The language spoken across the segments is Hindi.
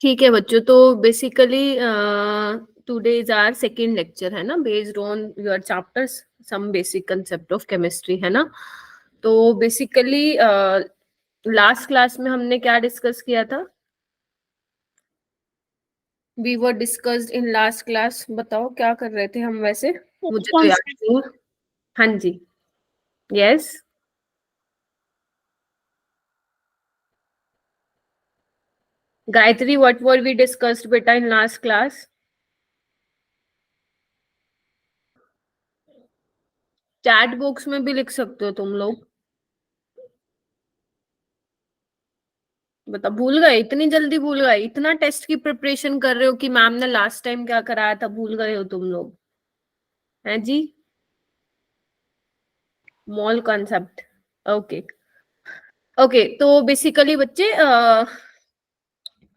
ठीक है बच्चों, तो basically today is our second lecture है ना, based on your chapters some basic concept of chemistry, है ना। तो बेसिकली लास्ट क्लास में हमने क्या डिस्कस किया था? We were discussed in last class, बताओ क्या कर रहे थे हम वैसे, मुझे तो याद नहीं है। हाँ जी, yes. Gayatri, what were we discussed बेटा in last class? Chat box में भी लिख सकते हो तुम लोग। बता, भूल गए? इतनी जल्दी भूल गए? इतना टेस्ट की प्रिपरेशन कर रहे हो कि मैम ने लास्ट टाइम क्या कराया था भूल गए हो तुम लोग? हैं जी? Mole concept, okay. ओके, तो बेसिकली बच्चे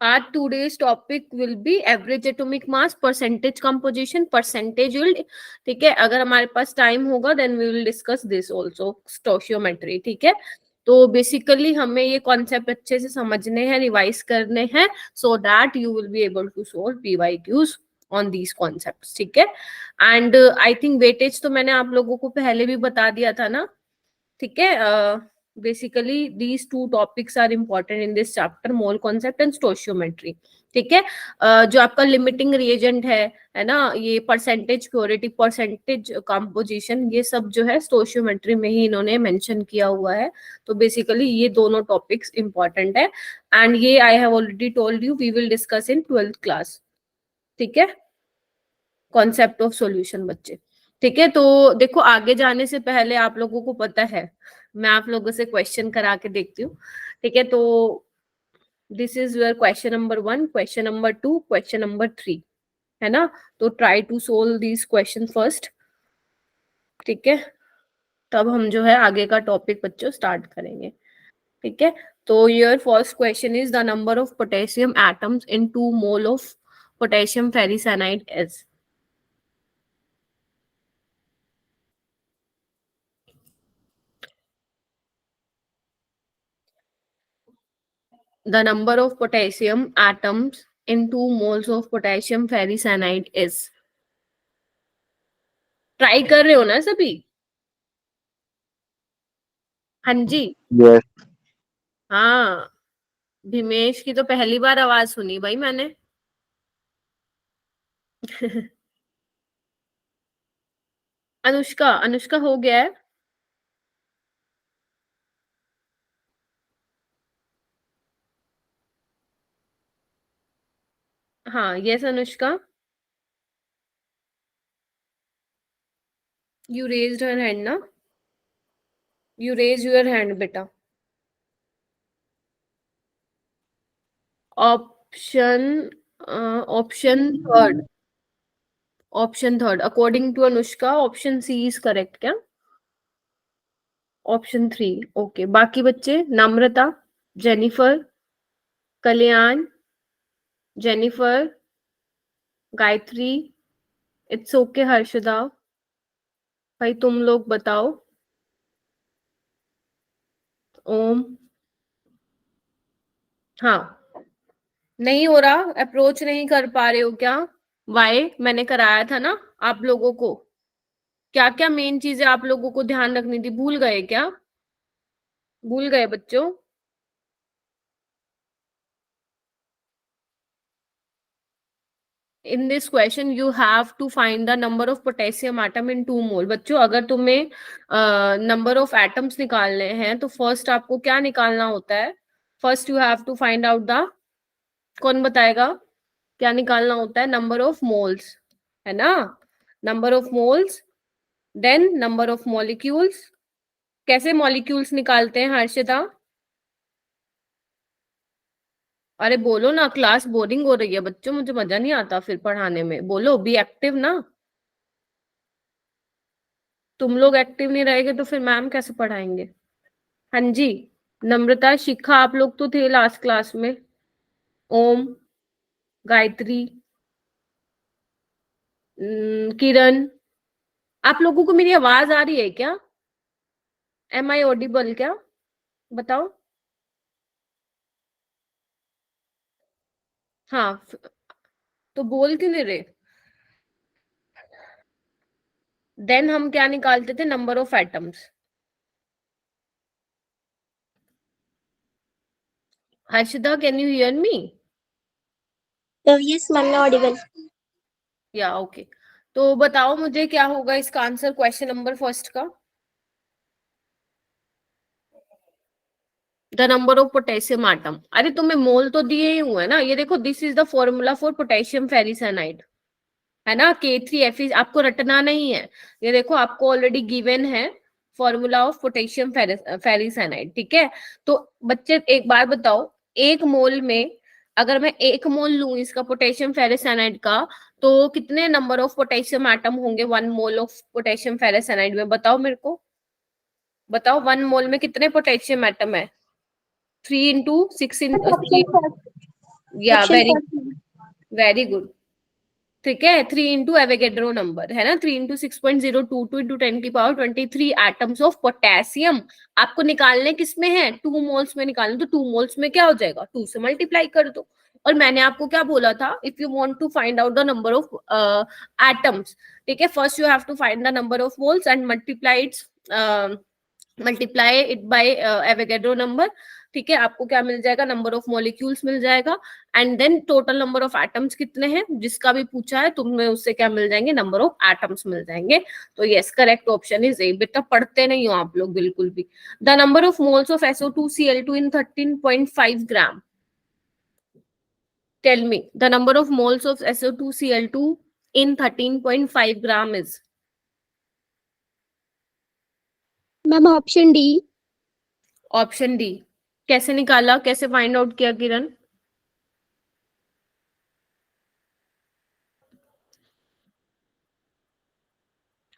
आज today's topic will be average atomic mass, percentage composition, percentage yield। ठीक है, अगर हमारे पास टाइम होगा then we will discuss this also, stoichiometry। ठीक है, तो बेसिकली हमें ये कॉन्सेप्ट अच्छे से समझने हैं, रिवाइज करने हैं, so that you will be able to solve PYQs on these concepts। ठीक है, एंड आई थिंक वेटेज तो मैंने आप लोगों को पहले भी बता दिया था ना। ठीक है, basically these two topics are important in this chapter, mole concept and stoichiometry. ठीक है, जो आपका लिमिटिंग रिएजेंट है ना, ये परसेंटेज प्योरिटी, परसेंटेज कंपोजिशन, ये सब जो है स्टोशियोमेट्री में ही इन्होंने मेंशन किया हुआ है। तो बेसिकली ये दोनों टॉपिक्स इंपॉर्टेंट है, एंड ये I have already told you we will discuss in 12th class. ठीक है, कॉन्सेप्ट ऑफ सॉल्यूशन बच्चे। ठीक है, तो देखो आगे जाने से पहले आप लोगों को पता है मैं आप लोगों से क्वेश्चन करा के देखती हूँ। ठीक है, तो this is your question number 1, question number 2, question number 3, है ना। तो try to solve this question first. ठीक है, तब हम जो है आगे का टॉपिक बच्चों स्टार्ट करेंगे। ठीक है, तो your first question is the number of potassium atoms in 2 mole of potassium ferricyanide is. The number of potassium atoms in 2 moles of potassium ferricyanide is। Try कर रहे हो ना सभी? हाँ जी। यस। हाँ, भीमेश की तो पहली बार आवाज सुनी भाई मैंने। अनुष्का, अनुष्का हो गया है? हाँ, yes Anushka, you raised her hand ना, यू रेज योर हैंड बेटा। Option option third, option third according to Anushka option C is correct क्या? Option 3, okay. बाकी बच्चे, Namrata, Jennifer, Kalyan, Jennifer, Gayatri, it's okay, Harshada, भाई तुम लोग बताओ। ओम, हाँ, नहीं हो रहा, अप्रोच नहीं कर पा रहे हो क्या? वाई, मैंने कराया था ना आप लोगों को। क्या क्या मेन चीजें आप लोगों को ध्यान रखनी थी, भूल गए क्या? भूल गए बच्चों? In this question you have to find the number of potassium atom in 2 mole. बच्चों अगर तुम्हें नंबर ऑफ एटम्स निकालने हैं तो फर्स्ट आपको क्या निकालना होता है? First you have to find out the, कौन बताएगा क्या निकालना होता है? नंबर ऑफ मोल्स, है ना, number of moles, then number of molecules. कैसे मॉलिक्यूल्स निकालते हैं हर्षिता? अरे बोलो ना, क्लास बोरिंग हो रही है बच्चों, मुझे मजा नहीं आता फिर पढ़ाने में, बोलो, बी एक्टिव ना। तुम लोग एक्टिव नहीं रहेंगे तो फिर मैम कैसे पढ़ाएंगे? हाँ जी, नम्रता, शिखा, आप लोग तो थे लास्ट क्लास में। ओम, गायत्री, किरण, आप लोगों को मेरी आवाज आ रही है क्या? एम आई ऑडिबल क्या? बताओ। हाँ, तो बोल क्यों नहीं रहे? देन हम क्या निकालते थे? Number of atoms. Harshita, can you hear me? Yes, ma'am, audible. या ओके। तो बताओ मुझे क्या होगा इसका आंसर क्वेश्चन नंबर फर्स्ट का। The number of potassium atom. अरे तुम्हें मोल तो दिए ही हुए ना, ये देखो, this is the formula for potassium ferricyanide, है ना, K3Fe। आपको रटना नहीं है, ये देखो आपको ऑलरेडी गिवन है फॉर्मूला ऑफ पोटेशियम फेरिसाइनाइड, ठीक है। तो बच्चे एक बार बताओ, एक मोल में अगर मैं एक मोल लूं इसका पोटेशियम फेरिसाइनाइड का, तो कितने नंबर ऑफ पोटेशियम एटम होंगे 1 मोल ऑफ पोटेशियम फेरिसाइनाइड में? बताओ मेरे को, बताओ 1 मोल में कितने पोटेशियम एटम है? 3 into 6 इन Option first. या Option very first. Very good, ठीक है। 3 into एवोगेड्रो नंबर है ना, 3 into 6.022 × 10⁻23 एटम्स ऑफ पोटेशियम आपको निकालने किसमें है? 2 मोल्स में निकालने। तो 2 मोल्स में क्या हो जाएगा? 2 से मल्टीप्लाई कर दो। और मैंने आपको क्या बोला था? If you want to find out the number of atoms, ठीक है, first you have to find the number of moles and multiply it by Avogadro number, ठीक है। आपको क्या मिल जाएगा? नंबर ऑफ मॉलिक्यूल्स मिल जाएगा। And then total number of atoms कितने हैं, जिसका भी पूछा है तुम्हें उससे क्या मिल जाएंगे? नंबर ऑफ एटम्स मिल जाएंगे। तो yes, correct option is A. बेटा पढ़ते नहीं हो आप लोग बिल्कुल भी। The number of moles of SO2Cl2 in 13.5 gram. Tell me the number of moles of SO2Cl2 in 13.5 gram is? Ma'am, option D. Option D. कैसे निकाला, कैसे फाइंड आउट किया किरण?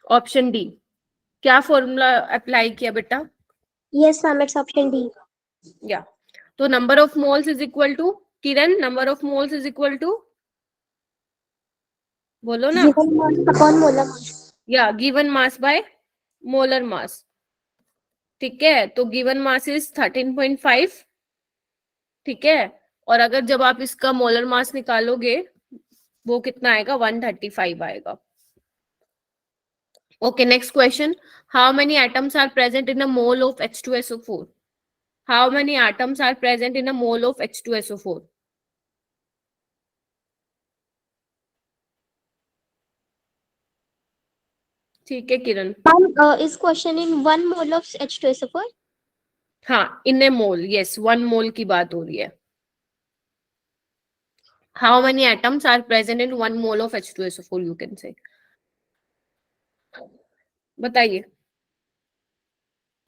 ऑप्शन डी, क्या फॉर्मूला अप्लाई किया बेटा? Yes, ma'am, it's option D. या तो number of moles is equal to, Kiran number of moles is equal to, बोलो ना। Given mass upon molar mass. या given mass by molar mass, ठीक है। तो गिवन मास इज 13.5, ठीक है। और अगर जब आप इसका मोलर मास निकालोगे वो कितना आएगा? 135 आएगा। Okay, next question. How many atoms are present in a mole of H2SO4? How many atoms are present in a mole of H2SO4? ठीक है किरण। Ma'am, is question in 1 mole of H2SO4? हाँ, इन ए मोल, यस, 1 मोल की बात हो रही है। How many atoms are present in 1 mole of H2SO4 you can say. बताइए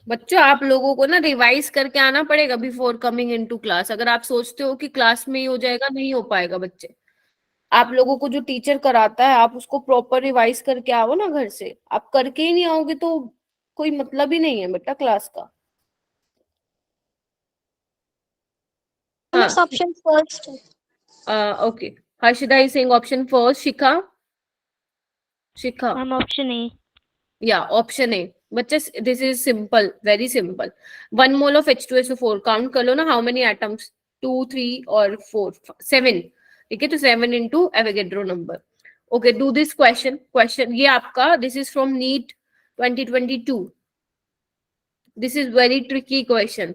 बच्चों, आप लोगों को ना रिवाइज करके आना पड़ेगा बिफोर कमिंग इनटू क्लास। अगर आप सोचते हो कि क्लास में ही हो जाएगा, नहीं हो पाएगा बच्चे। आप लोगों को जो टीचर कराता है आप उसको प्रॉपर रिवाइज करके आओ ना घर से। आप करके ही नहीं आओगे तो कोई मतलब ही नहीं है बेटा क्लास का। Ma'am, it's हाँ, option first. Okay. Harshita is saying option first. Shikha, Shikha, Ma'am, option A. या ऑप्शन ए। बच्चे this is simple, very simple. 1 mole of H2SO4 count कर लो ना, हाउ मेनी एटम्स? 2, 3 और 4, 7, ठीक है। तो 7 into Avogadro number. Okay, do this question. Question ये आपका, this is from NEET 2022। This is very tricky question.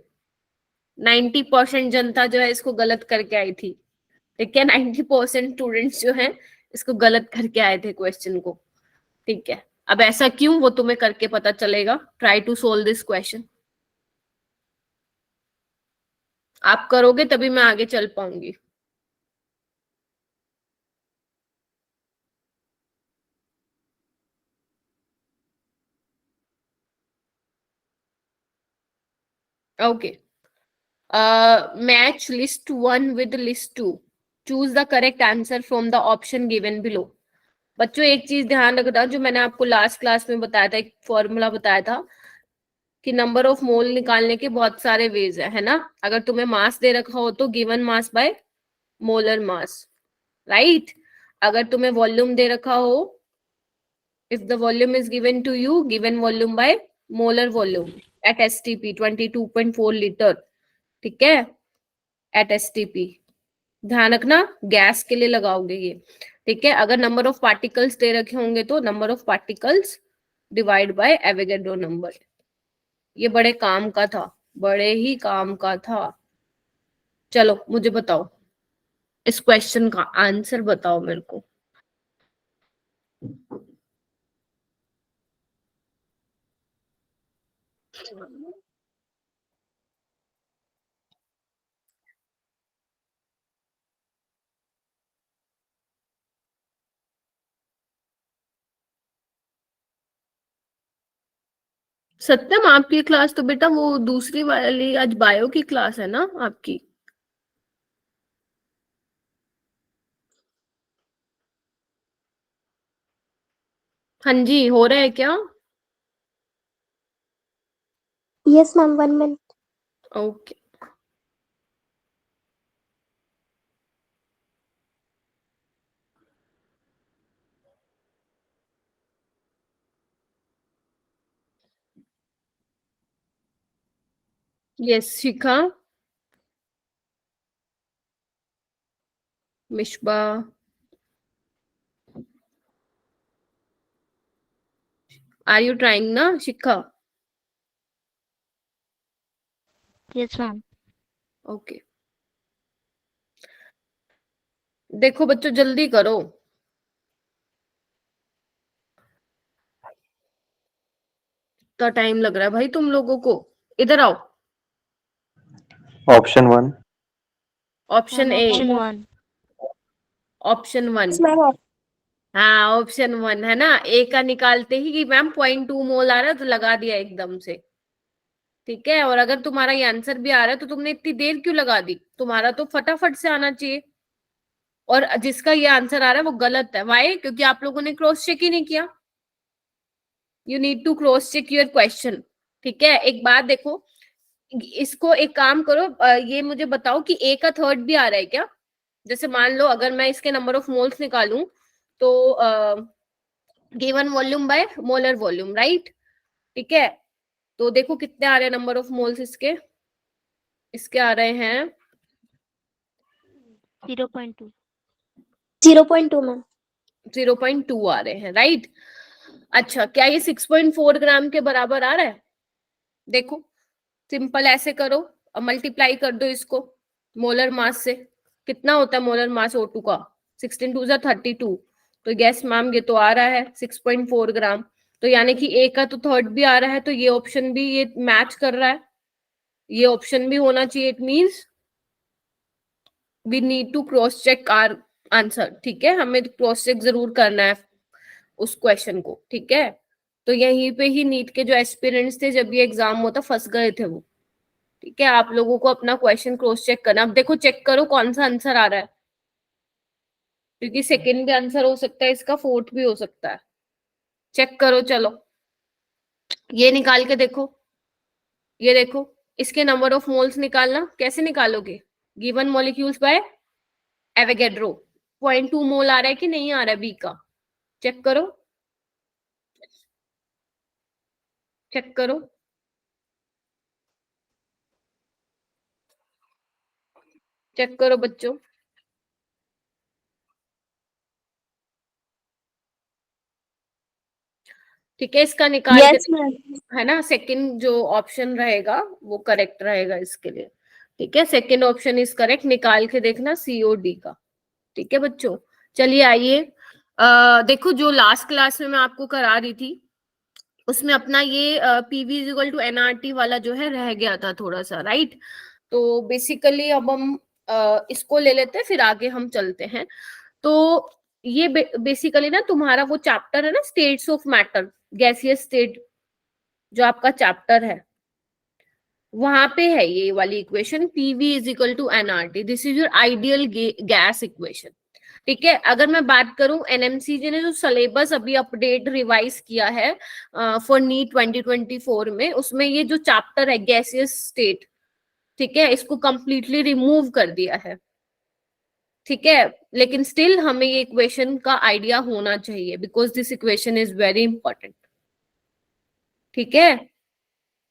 90% जनता जो है इसको गलत करके आई थी, ठीक है। 90% स्टूडेंट्स जो हैं इसको गलत करके आए थे क्वेश्चन को, ठीक है। अब ऐसा क्यों, वो तुम्हें करके पता चलेगा। Try to solve this question. आप करोगे तभी मैं आगे चल पाऊंगी। Okay, match list 1 with list 2, choose the correct answer from the option given below. बच्चों एक चीज ध्यान रखना, जो मैंने आपको लास्ट क्लास में बताया था, एक फॉर्मूला बताया था कि नंबर ऑफ मोल निकालने के बहुत सारे वेज है ना। अगर तुम्हें मास दे रखा हो तो given mass by molar mass, right. अगर तुम्हें वॉल्यूम दे रखा हो, if the volume is given to you, given volume by molar volume at STP 22.4 liter, ठीक है, at STP ध्यान रखना गैस के लिए लगाओगे ये, ठीक है। अगर नंबर ऑफ पार्टिकल्स दे रखे होंगे तो number of particles divide by Avogadro number. ये बड़े काम का था, बड़े ही काम का था। चलो मुझे बताओ, इस क्वेश्चन का आंसर बताओ मेरे को। सत्यम, आपकी क्लास तो बेटा वो दूसरी वाली आज बायो की क्लास है ना आपकी? हाँ जी, हो रहा है क्या? Yes, ma'am. 1 minute. Okay. Yes Shikha, Mishba, are you trying ना शिखा? Yes, ma'am. ओके, देखो बच्चों जल्दी करो, इतना टाइम लग रहा है भाई तुम लोगों को। इधर आओ। Option 1। Option A, Option 1. Option one. Yes, ma'am. हाँ ऑप्शन वन है ना, ए का निकालते ही कि मैम 0.2 मोल आ रहा है तो लगा दिया एकदम से, ठीक है। और अगर तुम्हारा ये आंसर भी आ रहा है तो तुमने इतनी देर क्यों लगा दी? तुम्हारा तो फटाफट से आना चाहिए। और जिसका ये आंसर आ रहा है वो गलत है, वाई? क्योंकि आप लोगों ने क्रॉस चेक ही नहीं किया। You need to cross check your question, ठीक है। एक बात देखो, इसको एक काम करो, ये मुझे बताओ कि ए का थर्ड भी आ रहा है क्या? जैसे मान लो अगर मैं इसके नंबर ऑफ मोल्स निकालूं तो given volume by molar volume, right, ठीक है। तो देखो कितने आ रहे हैं नंबर ऑफ मोल्स इसके, इसके आ रहे हैं 0.2. 0.2, ma'am. 0.2 आ रहे हैं, राइट। अच्छा, क्या ये 6.4 ग्राम के बराबर आ रहा है? देखो सिंपल ऐसे करो, अब मल्टीप्लाई कर दो इसको मोलर मास से। कितना होता है मोलर मास O2 का? 16 2 32। तो गैस मैम ये तो आ रहा है 6.4 ग्राम। तो यानी कि ए का तो थर्ड भी आ रहा है, तो ये ऑप्शन भी ये मैच कर रहा है, ये ऑप्शन भी होना चाहिए। It means we need to cross check our answer, ठीक है। हमें क्रॉस चेक जरूर करना है उस क्वेश्चन को, ठीक है। तो यहीं पे ही नीट के जो एस्पिरेंट्स थे जब ये एग्जाम होता फंस गए थे वो, ठीक है। आप लोगों को अपना क्वेश्चन क्रॉस चेक करना। अब देखो चेक करो कौन सा आंसर आ रहा है, क्योंकि सेकंड भी आंसर हो सकता है इसका, फोर्थ भी हो सकता है। चेक करो, चलो ये निकाल के देखो, ये देखो इसके नंबर ऑफ मोल्स निकालना। कैसे निकालोगे? Given molecules bye Avogadro. 0.2 मोल आ रहा है कि नहीं आ रहा है बी का? चेक करो, चेक करो, चेक करो बच्चों। ठीक है, इसका निकाल Yes, के ma'am. है ना, सेकंड जो ऑप्शन रहेगा वो करेक्ट रहेगा इसके लिए, ठीक है। सेकंड ऑप्शन इज करेक्ट, निकाल के देखना COD का, ठीक है बच्चों। चलिए आइए, देखो जो लास्ट क्लास में मैं आपको करा रही थी उसमें अपना ये PV इज टू NRT वाला जो है रह गया था थोड़ा सा, राइट। तो बेसिकली अब हम इसको ले लेते हैं, फिर आगे हम चलते हैं। तो ये बेसिकली ना तुम्हारा वो चैप्टर है ना, states of matter, gaseous state, जो आपका चैप्टर है वहां पे है ये वाली equation PV is equal to NRT। This is your ideal gas equation, ठीक है। अगर मैं बात करूं NMCG ने जो सिलेबस अभी अपडेट रिवाइज किया है फॉर नीट 2024 में, उसमें ये जो चैप्टर है गैसियस स्टेट, ठीक है, इसको कंप्लीटली रिमूव कर दिया है, ठीक है। लेकिन स्टिल हमें ये इक्वेशन का आइडिया होना चाहिए because this equation is very important, ठीक है।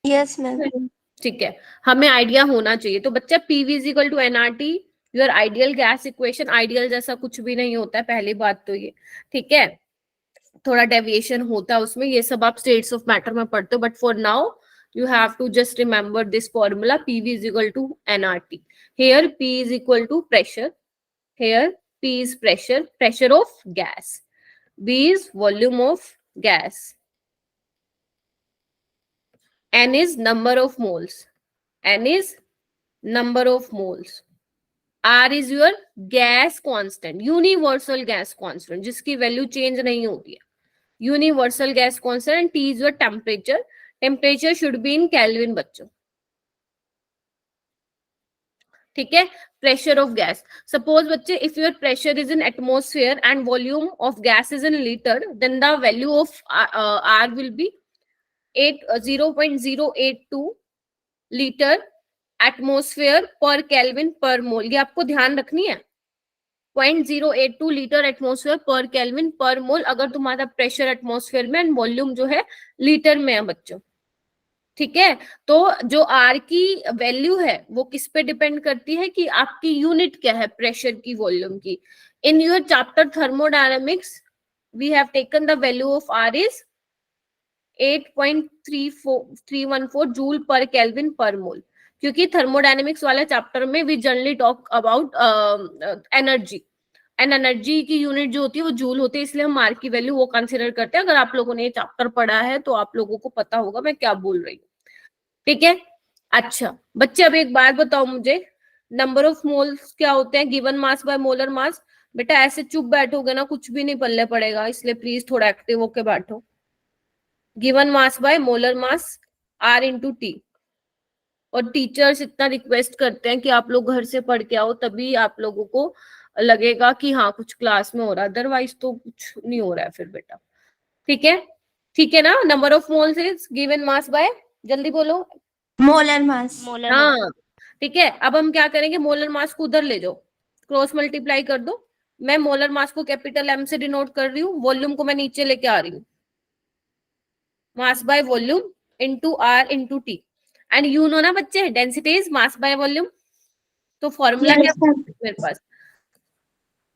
Yes, ma'am. ठीक है, हमें आइडिया होना चाहिए। तो बच्चा PV is equal to NRT your ideal gas equation, ideal जैसा कुछ भी नहीं होता है, पहली बात तो ये, ठीक है, थोड़ा डेविएशन होता है उसमें, ये सब आप स्टेट्स ऑफ मैटर में पढ़ते हो, but for now you have to just remember this formula. PV is equal to nRT. Here P is equal to pressure. Here P is pressure, pressure of gas. B is volume of gas. N is number of moles. N is number of moles. R is your gas constant, universal gas constant, जिसकी वैल्यू चेंज नहीं होती है, universal gas constant. T is your temperature. Temperature should be in kelvin बच्चों, ठीक है. प्रेशर ऑफ गैस, सपोज बच्चे if your pressure is in atmosphere and volume of gas is in litre, then the value of R will be 0.082 litre atmosphere per kelvin per mole. ये आपको ध्यान रखनी है, 0.082 litre atmosphere per kelvin per मोल, अगर तुम्हारा प्रेशर एटमोस्फेयर में एंड वॉल्यूम जो है लीटर में है बच्चों, ठीक है. तो जो आर की वैल्यू है वो किस पे डिपेंड करती है कि आपकी यूनिट क्या है प्रेशर की, वॉल्यूम की. In your chapter thermodynamics we have taken the value of R is 8.314 joule per kelvin per mole, क्योंकि थर्मोडायनेमिक्स वाले चैप्टर में we generally talk about energy, and energy की यूनिट जो होती है वो जूल होती है, इसलिए हम आर की वैल्यू वो कंसिडर करते हैं. अगर आप लोगों ने ये चैप्टर पढ़ा है तो आप लोगों को पता होगा मैं क्या बोल रही हूँ, ठीक है. अच्छा बच्चे, अब एक बात बताओ मुझे, नंबर ऑफ मोल्स क्या होते हैं, गिवन मास बाय मोलर मास. बेटा ऐसे चुप बैठोगे ना कुछ भी नहीं पल्ले पड़ेगा, इसलिए प्लीज थोड़ा एक्टिव होके बैठो. Given mass by molar mass R into T. और टीचर्स इतना रिक्वेस्ट करते हैं कि आप लोग घर से पढ़ के आओ, तभी आप लोगों को लगेगा कि हाँ कुछ क्लास में हो रहा है, अदरवाइज तो कुछ नहीं हो रहा है फिर बेटा, ठीक है. ठीक है ना. Number of moles is given mass bye, जल्दी बोलो, मोलर मास. हाँ ठीक है. अब हम क्या करेंगे, मोलर मास को उधर ले जाओ, क्रॉस मल्टीप्लाई कर दो. मैं मोलर मास को कैपिटल एम से डिनोट कर रही हूँ, वॉल्यूम को मैं नीचे लेके आ रही हूँ, mass by volume into R into T. And you know ना बच्चे, density is mass by volume. तो फॉर्मूला क्या है मेरे पास,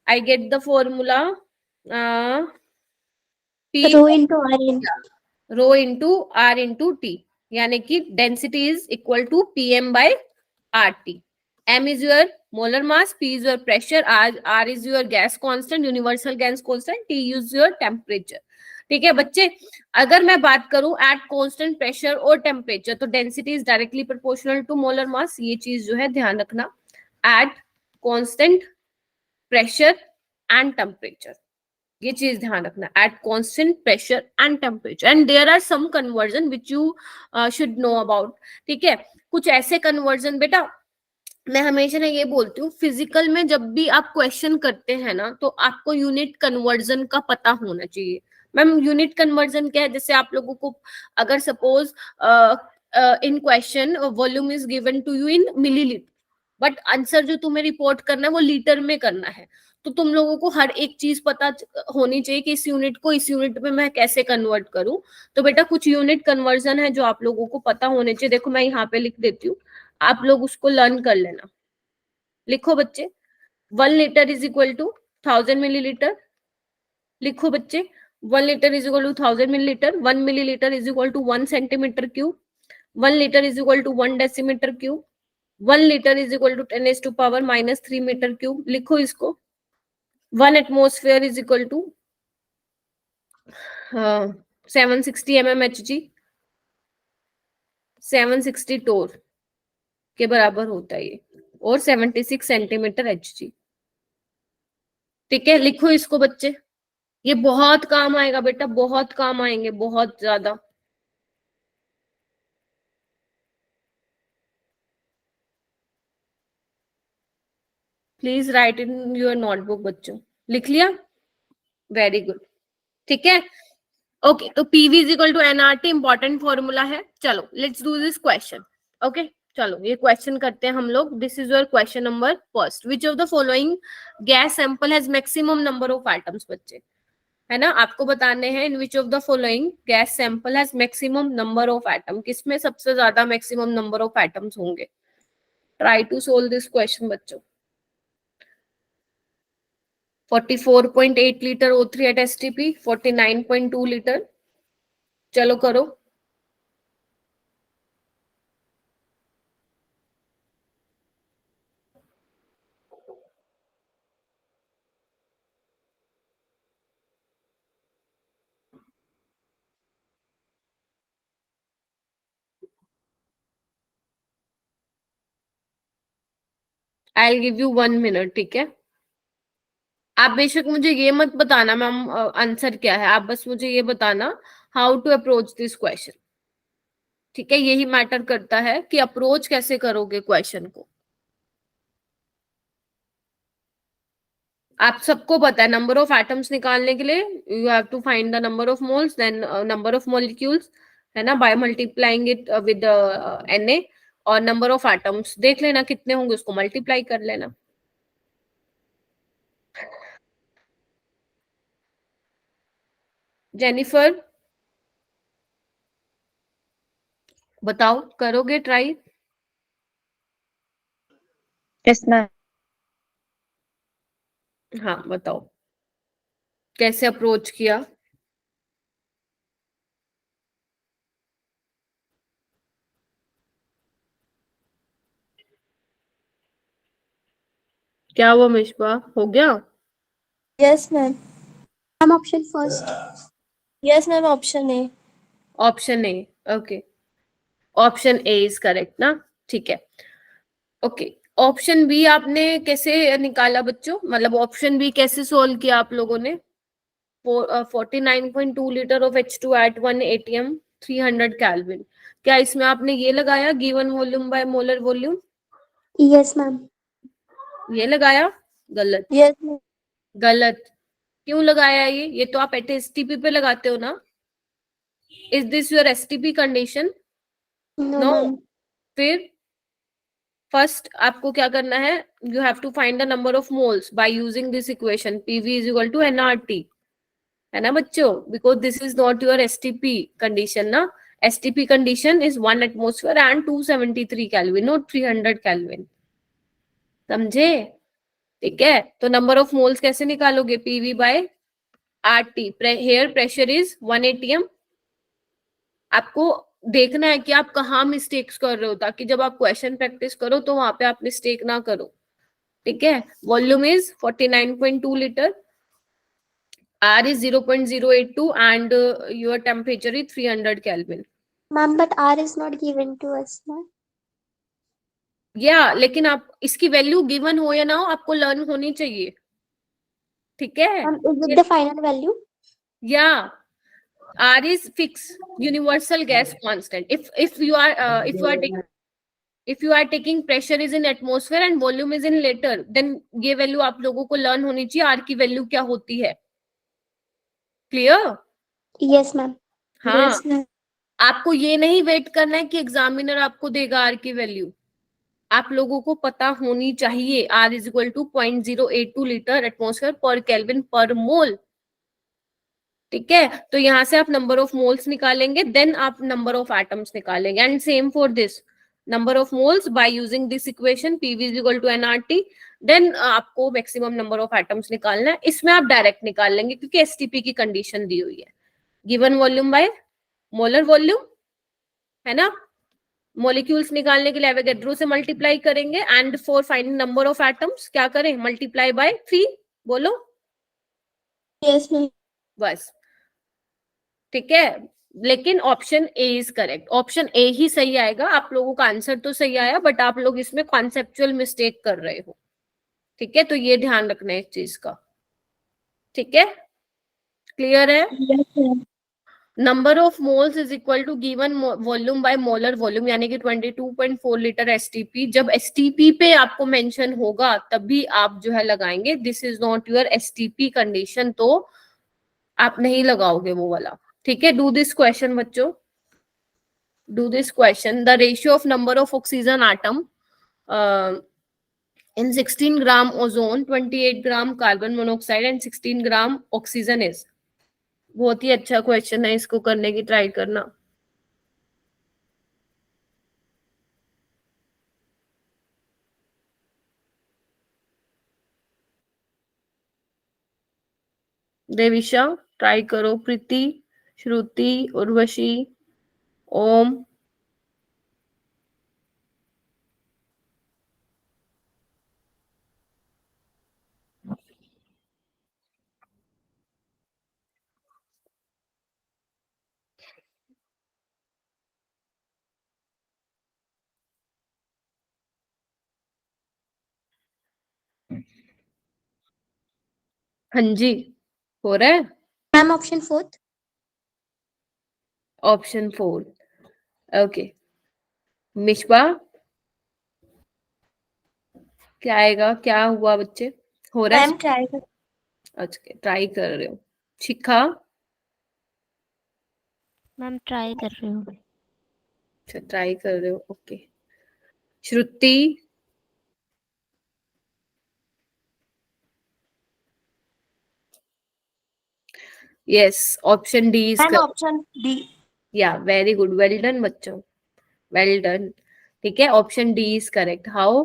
I get the formula rho into R into T, यानी कि density is equal to PM by R T. M is your molar mass, P is your pressure, R is your gas constant, universal gas constant, T is your temperature. ठीक है बच्चे, अगर मैं बात करूं एट कांस्टेंट प्रेशर और टेम्परेचर, तो density is directly proportional to molar mass. ये चीज जो है ध्यान रखना, at constant pressure and temperature, ये चीज ध्यान रखना, at constant pressure and temperature. And there are some conversion which you should know about, ठीक है. कुछ ऐसे कन्वर्जन बेटा, मैं हमेशा ना ये बोलती हूँ, फिजिकल में जब भी आप क्वेश्चन करते हैं ना तो आपको यूनिट कन्वर्जन का पता होना चाहिए. मैम यूनिट कन्वर्जन क्या है, जैसे आप लोगों को अगर suppose in question volume is given to you in millilitre, but answer जो तुम्हें रिपोर्ट करना है वो लीटर में करना है, तो तुम लोगों को हर एक चीज पता होनी चाहिए कि इस यूनिट को इस यूनिट में मैं कैसे कन्वर्ट करूं. तो बेटा कुछ यूनिट कन्वर्जन है जो आप लोगों को पता होने चाहिए. देखो मैं यहाँ पे लिख देती हूँ, आप लोग उसको लर्न कर लेना. लिखो बच्चे, 1 litre is equal to 1000 millilitre. लिखो बच्चे, 1 litre is equal to 1000 millilitre. 1 millilitre is equal to 1 centimetre cube. 1 litre is equal to 1 decimetre cube. 1 litre is equal to 10⁻³ metre cube. लिखो इसको. 1 atmosphere is equal to 760 mmHg, 760 torr के बराबर होता है ये, और 76 सेंटीमीटर Hg. ठीक है, लिखो इसको बच्चे, ये बहुत काम आएगा बेटा, बहुत काम आएंगे, बहुत ज्यादा. Please write in your notebook बच्चों. लिख लिया? Very good. ठीक है, ओके. तो PV is equal to nRT, important formula है. चलो let's do this question. Okay चलो ये क्वेश्चन करते हैं हम लोग. This is your question number first. Which of the following gas sample has maximum number of atoms. बच्चे है ना, आपको बताने हैं in which of the following gas sample has maximum number of atom, किसमें सबसे ज्यादा मैक्सिमम नंबर ऑफ एटम्स होंगे. Try to solve this question बच्चों. 44.8 litre O3 at STP, 49.2 litre. चलो करो। आई गिव यू 1 मिनट, ठीक है। आप बेशक मुझे ये मत बताना मैम आंसर क्या है, आप बस मुझे ये बताना how to approach this question, ठीक है। यही मैटर करता है कि अप्रोच कैसे करोगे क्वेश्चन को। आप सबको पता है नंबर ऑफ एटम्स निकालने के लिए you have to find the number of moles, then number of molecules, है ना, by multiplying it with Na, और नंबर ऑफ एटम्स देख लेना कितने होंगे, उसको मल्टीप्लाई कर लेना। जेनिफर बताओ, करोगे ट्राई? Yes ma'am. हाँ बताओ कैसे अप्रोच किया। क्या हुआ मिशबा, हो गया? Yes ma'am. Ma'am option first. Yes ma'am, option A. Option A, okay, option A is correct ना, ठीक है। ओके, ऑप्शन बी आपने कैसे निकाला बच्चों, मतलब ऑप्शन बी कैसे सोल्व किया आप लोगों ने? 49.2 litre of H2 at 1 atm 300 kelvin, क्या इसमें आपने ये लगाया given volume by molar volume? Yes ma'am. ये लगाया? गलत। Yes ma'am. गलत। क्यों लगाया ये तो आप एट एसटीपी पे लगाते हो ना। Is this your STP condition? No no. Ma'am. फिर फर्स्ट आपको क्या करना है, you have to find the number of moles by using this equation, PV is equal to nRT, है ना बच्चों, because this is not your STP condition ना। STP condition is 1 atmosphere and 273 kelvin, not 300 kelvin, समझे? ठीक है, तो नंबर ऑफ मोल्स कैसे निकालोगे? PV by RT, hair pressure is 1 atm। आपको देखना है कि आप कहाँ मिस्टेक्स कर रहे हो, ताकि जब आप क्वेश्चन प्रैक्टिस करो तो वहां पे आप मिस्टेक ना करो, ठीक है। Volume is 49.2 litre, R is 0.082 and your temperature is 300 Kelvin. Ma'am but R is not given to us ma'am. या लेकिन आप इसकी वैल्यू गिवन हो या ना हो, आपको लर्न होनी चाहिए, ठीक है। Ma'am is it the final value? या R is fixed universal gas constant. If you are if you are taking pressure is in atmosphere and volume is in liter, then ये वैल्यू आप लोगों को लर्न होनी चाहिए, R की वैल्यू क्या होती है। क्लियर? Yes ma'am. हाँ, यस मैम। आपको ये नहीं वेट करना है कि एग्जामिनर आपको देगा आर की वैल्यू, आप लोगों को पता होनी चाहिए। R is equal to 0.082 litre atmosphere per kelvin per mole, ठीक है। तो यहां से आप नंबर ऑफ मोल्स निकालेंगे, देन आप नंबर ऑफ एटम्स निकालेंगे, and same for this number of moles by using this equation PV is equal to nRT, then आपको मैक्सिमम नंबर ऑफ एटम्स निकालना है। इसमें आप डायरेक्ट निकाल लेंगे क्योंकि एसटीपी की कंडीशन दी हुई है, given volume by molar volume, है ना। मॉलिक्यूल्स निकालने के लिए एवोगैड्रो से मल्टीप्लाई करेंगे, and for finding number of atoms क्या करें, मल्टीप्लाई बाय 3, बोलो। Yes ma'am. बस, ठीक है। लेकिन option A is correct, option A ही सही आएगा। आप लोगों का आंसर तो सही आया, बट आप लोग इसमें कॉन्सेप्चुअल मिस्टेक कर रहे हो, ठीक है। तो ये ध्यान रखना है इस चीज का, ठीक है। क्लियर है? Yes ma'am. Number of moles is equal to given volume by molar volume, यानी कि 22.4 लीटर एसटीपी। जब एसटीपी पे आपको मेंशन होगा तभी आप जो है लगाएंगे, this is not your STP condition, तो आप नहीं लगाओगे वो वाला, ठीक है। डू दिस क्वेश्चन बच्चों, do this question. The ratio of number of oxygen atom in 16 gram ozone, 28 gram carbon monoxide and 16 gram oxygen is। बहुत ही अच्छा क्वेश्चन है, इसको करने की ट्राई करना। देविशा ट्राई करो, प्रीति, श्रुति, उर्वशी, ओम। हाँ जी, हो रहा है। Ma'am option 4। Option 4, okay. Mishba क्या आएगा, क्या हुआ बच्चे, हो रहा है? मैम ट्राई कर। अच्छा, ट्राई कर रहे हो। शिखा, मैम ट्राई कर रही हूँ। अच्छा ट्राई कर रहे हो, okay. Shruti, yes, option D is ma'am option D. या वेरी गुड, वेल डन बच्चों, वेल डन। ठीक है, option D is correct. How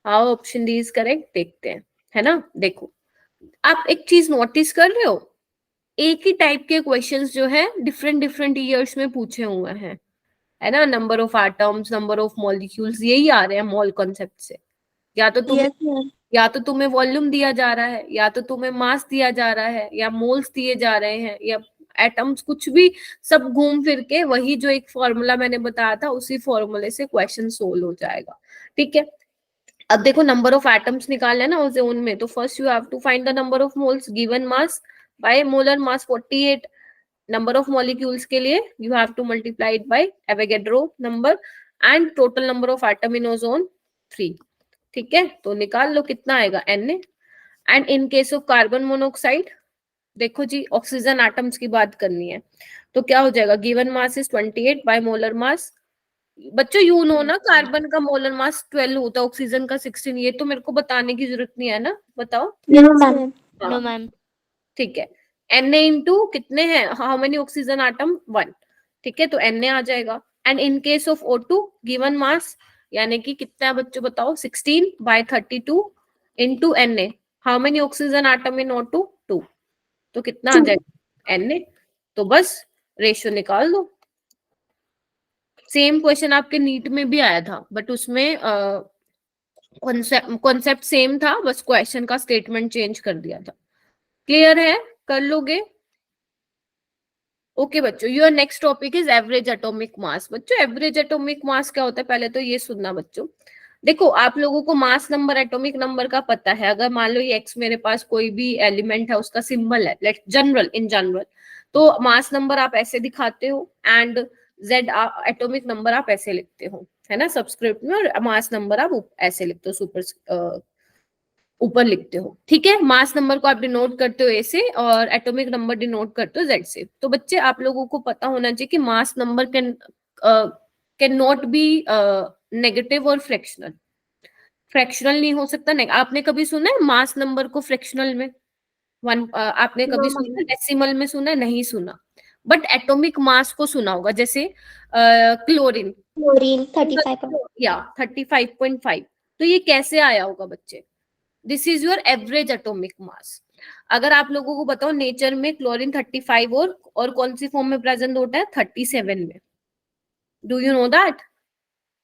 how option D is correct, देखते हैं, है ना। देखो, आप एक चीज नोटिस कर रहे हो, एक ही टाइप के क्वेश्चंस जो है डिफरेंट डिफरेंट ईयर्स में पूछे हुए हैं, है ना। Number of atoms, number of molecules, यही आ रहे हैं मोल कॉन्सेप्ट से। या तो तुम्हें यस मैम। या तो तुम्हें वॉल्यूम दिया जा रहा है, या तो तुम्हें मास दिया जा रहा है, या मोल्स दिए जा रहे हैं, या एटम्स, कुछ भी, सब घूम फिर के वही जो एक फॉर्मूला मैंने बताया था, उसी फॉर्मूले से क्वेश्चन सोल्व हो जाएगा। ठीक है, अब देखो, नंबर ऑफ एटम्स निकालना है ना उस जोन में, तो first you have to find the number of moles given mass by molar mass 48। Number of molecules के लिए you have to multiply it by Avogadro number and total number of atom in ozone 3। ठीक है, तो निकाल लो कितना आएगा, Na। And in case of carbon monoxide, देखो जी, ऑक्सीजन एटम्स की बात करनी है, तो क्या हो जाएगा, given mass is 28 bye molar मास। बच्चों यू नो ना, कार्बन का मोलर मास 12 होता है, ऑक्सीजन का 16, ये तो मेरे को बताने की जरूरत नहीं है ना, बताओ। No ma'am. No ma'am. ठीक है, Na इंटू कितने हैं, हाउ मेनी ऑक्सीजन एटम, 1। ठीक है, तो Na आ जाएगा। And in case of O2 given mass, यानी कि कितना है बच्चों बताओ, 16 by 32 into Na, how many oxygen atom in O2, 2। तो कितना आ जाएगा Na, तो बस रेशियो निकाल दो। सेम क्वेश्चन आपके नीट में भी आया था, बट उसमें कॉन्सेप्ट सेम था, बस क्वेश्चन का स्टेटमेंट चेंज कर दिया था। क्लियर है, कर लोगे? ओके बच्चों, your next topic is average atomic मास। बच्चों एवरेज एटॉमिक मास क्या होता है, पहले तो ये सुनना बच्चों। देखो, आप लोगों को मास नंबर, एटॉमिक नंबर का पता है। अगर मान लो ये एक्स मेरे पास कोई भी एलिमेंट है, उसका सिंबल है, लेट जनरल, इन जनरल, तो मास नंबर आप ऐसे दिखाते हो, एंड जेड एटॉमिक नंबर आप ऐसे लिखते हो, है ना, सबस्क्रिप्ट में, और मास नंबर आप ऐसे लिखते हो, सुपर ऊपर लिखते हो। ठीक है, मास नंबर को आप डिनोट करते हो ए से, और एटॉमिक नंबर डिनोट करते हो जेड से। तो बच्चे आप लोगों को पता होना चाहिए कि mass number can not be negative और फ्रैक्शनल। फ्रैक्शनल नहीं हो सकता। आपने कभी सुना है मास नंबर को फ्रैक्शनल में, वन, आपने कभी सुना है डेसिमल में, सुना है? नहीं सुना। बट एटॉमिक मास को सुना होगा, जैसे क्लोरीन, क्लोरीन 35। या 35.5। तो ये कैसे आया होगा बच्चे, this is your average atomic मास। अगर आप लोगों को बताओ, नेचर में क्लोरीन 35 और कौन सी फॉर्म में प्रेजेंट होता है, 37 में। Do you know that?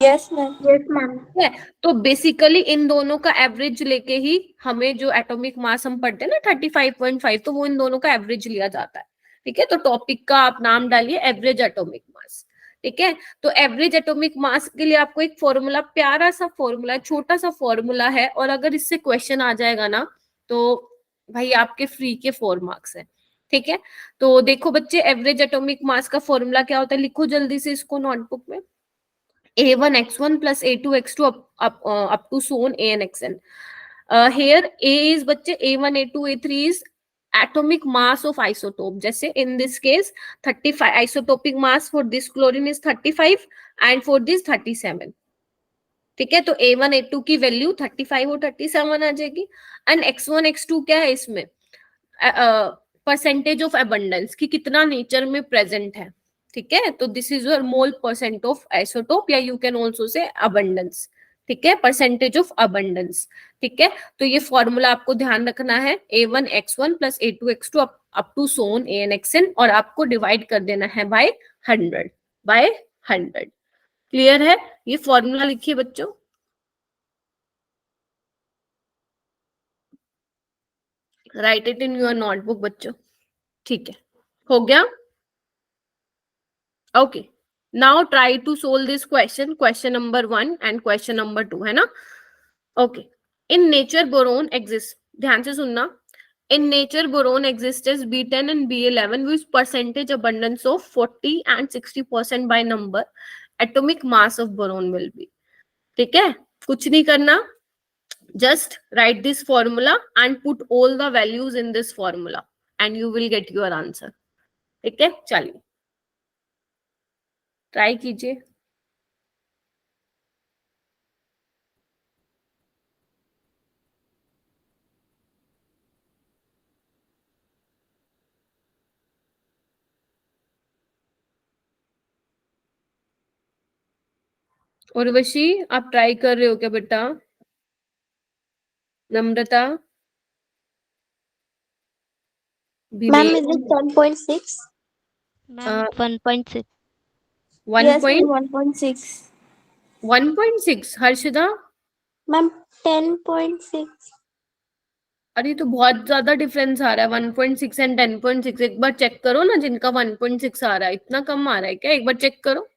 Yes ma'am. Yes ma'am. है, तो बेसिकली इन दोनों का एवरेज लेके ही हमें जो एटॉमिक मास हम पढ़ते हैं ना 35.5, तो वो इन दोनों का एवरेज लिया जाता है। ठीक है, तो टॉपिक का आप नाम डालिए एवरेज एटॉमिक मास। ठीक है, तो एवरेज एटॉमिक मास के लिए आपको एक फॉर्मूला, प्यारा सा फॉर्मूला, छोटा सा फॉर्मूला है, और अगर इससे क्वेश्चन आ जाएगा ना, तो भाई आपके फ्री के 4 मार्क्स है। ठीक है, तो देखो बच्चे, एवरेज एटॉमिक मास का फॉर्मूला क्या होता है, लिखो जल्दी से इसको नोटबुक में। A1 x1 plus A2 x2 up to so on A and xn. Here A is बच्चे A1 A2 A3 is atomic mass of isotope. जैसे in this case 35, isotopic mass for this chlorine is 35 and for this 37. ठीक है, तो A1 A2 की वैल्यू 35 और 37 आ जाएगी। एंड X1 X2 क्या है इसमें, परसेंटेज ऑफ अबंडेंस, कि कितना नेचर में प्रेजेंट है। ठीक है, तो this is your mole percent of isotope, या you can also say abundance. ठीक है, परसेंटेज ऑफ अबंडेंस। ठीक है, तो ये फॉर्मूला आपको ध्यान रखना है, a1x1 plus a2x2 up to सोन an और आपको डिवाइड कर देना है बाय 100। क्लियर है? ये फॉर्मूला लिखिए बच्चों, write it in your notebook बच्चों। ठीक है, हो गया? Okay, now try to solve this question, question number 1 and question number 2, है ना? Okay, in nature boron exist, ध्यान से सुनना, in nature boron exists as B10 and B11 with percentage abundance of 40 and 60% by number, atomic mass of boron will be। ठीक है, कुछ नहीं करना, just write this formula and put all the values in this formula and you will get your answer। ठीक है, चलिए ट्राई कीजिए। उर्वशी, आप ट्राई कर रहे हो क्या बेटा? नम्रता, Ma'am, Vivek, is it 10.6? Ma'am, 1.6. 1 Yes, point ma'am, 1.6. 1.6, Harshada? Ma'am, 10.6. अरे ये तो बहुत ज्यादा डिफरेंस आ रहा है, 1.6 एंड 10.6। एक बार चेक करो ना, जिनका 1.6 आ रहा है, इतना कम आ रहा है क्या? एक बार चेक करो।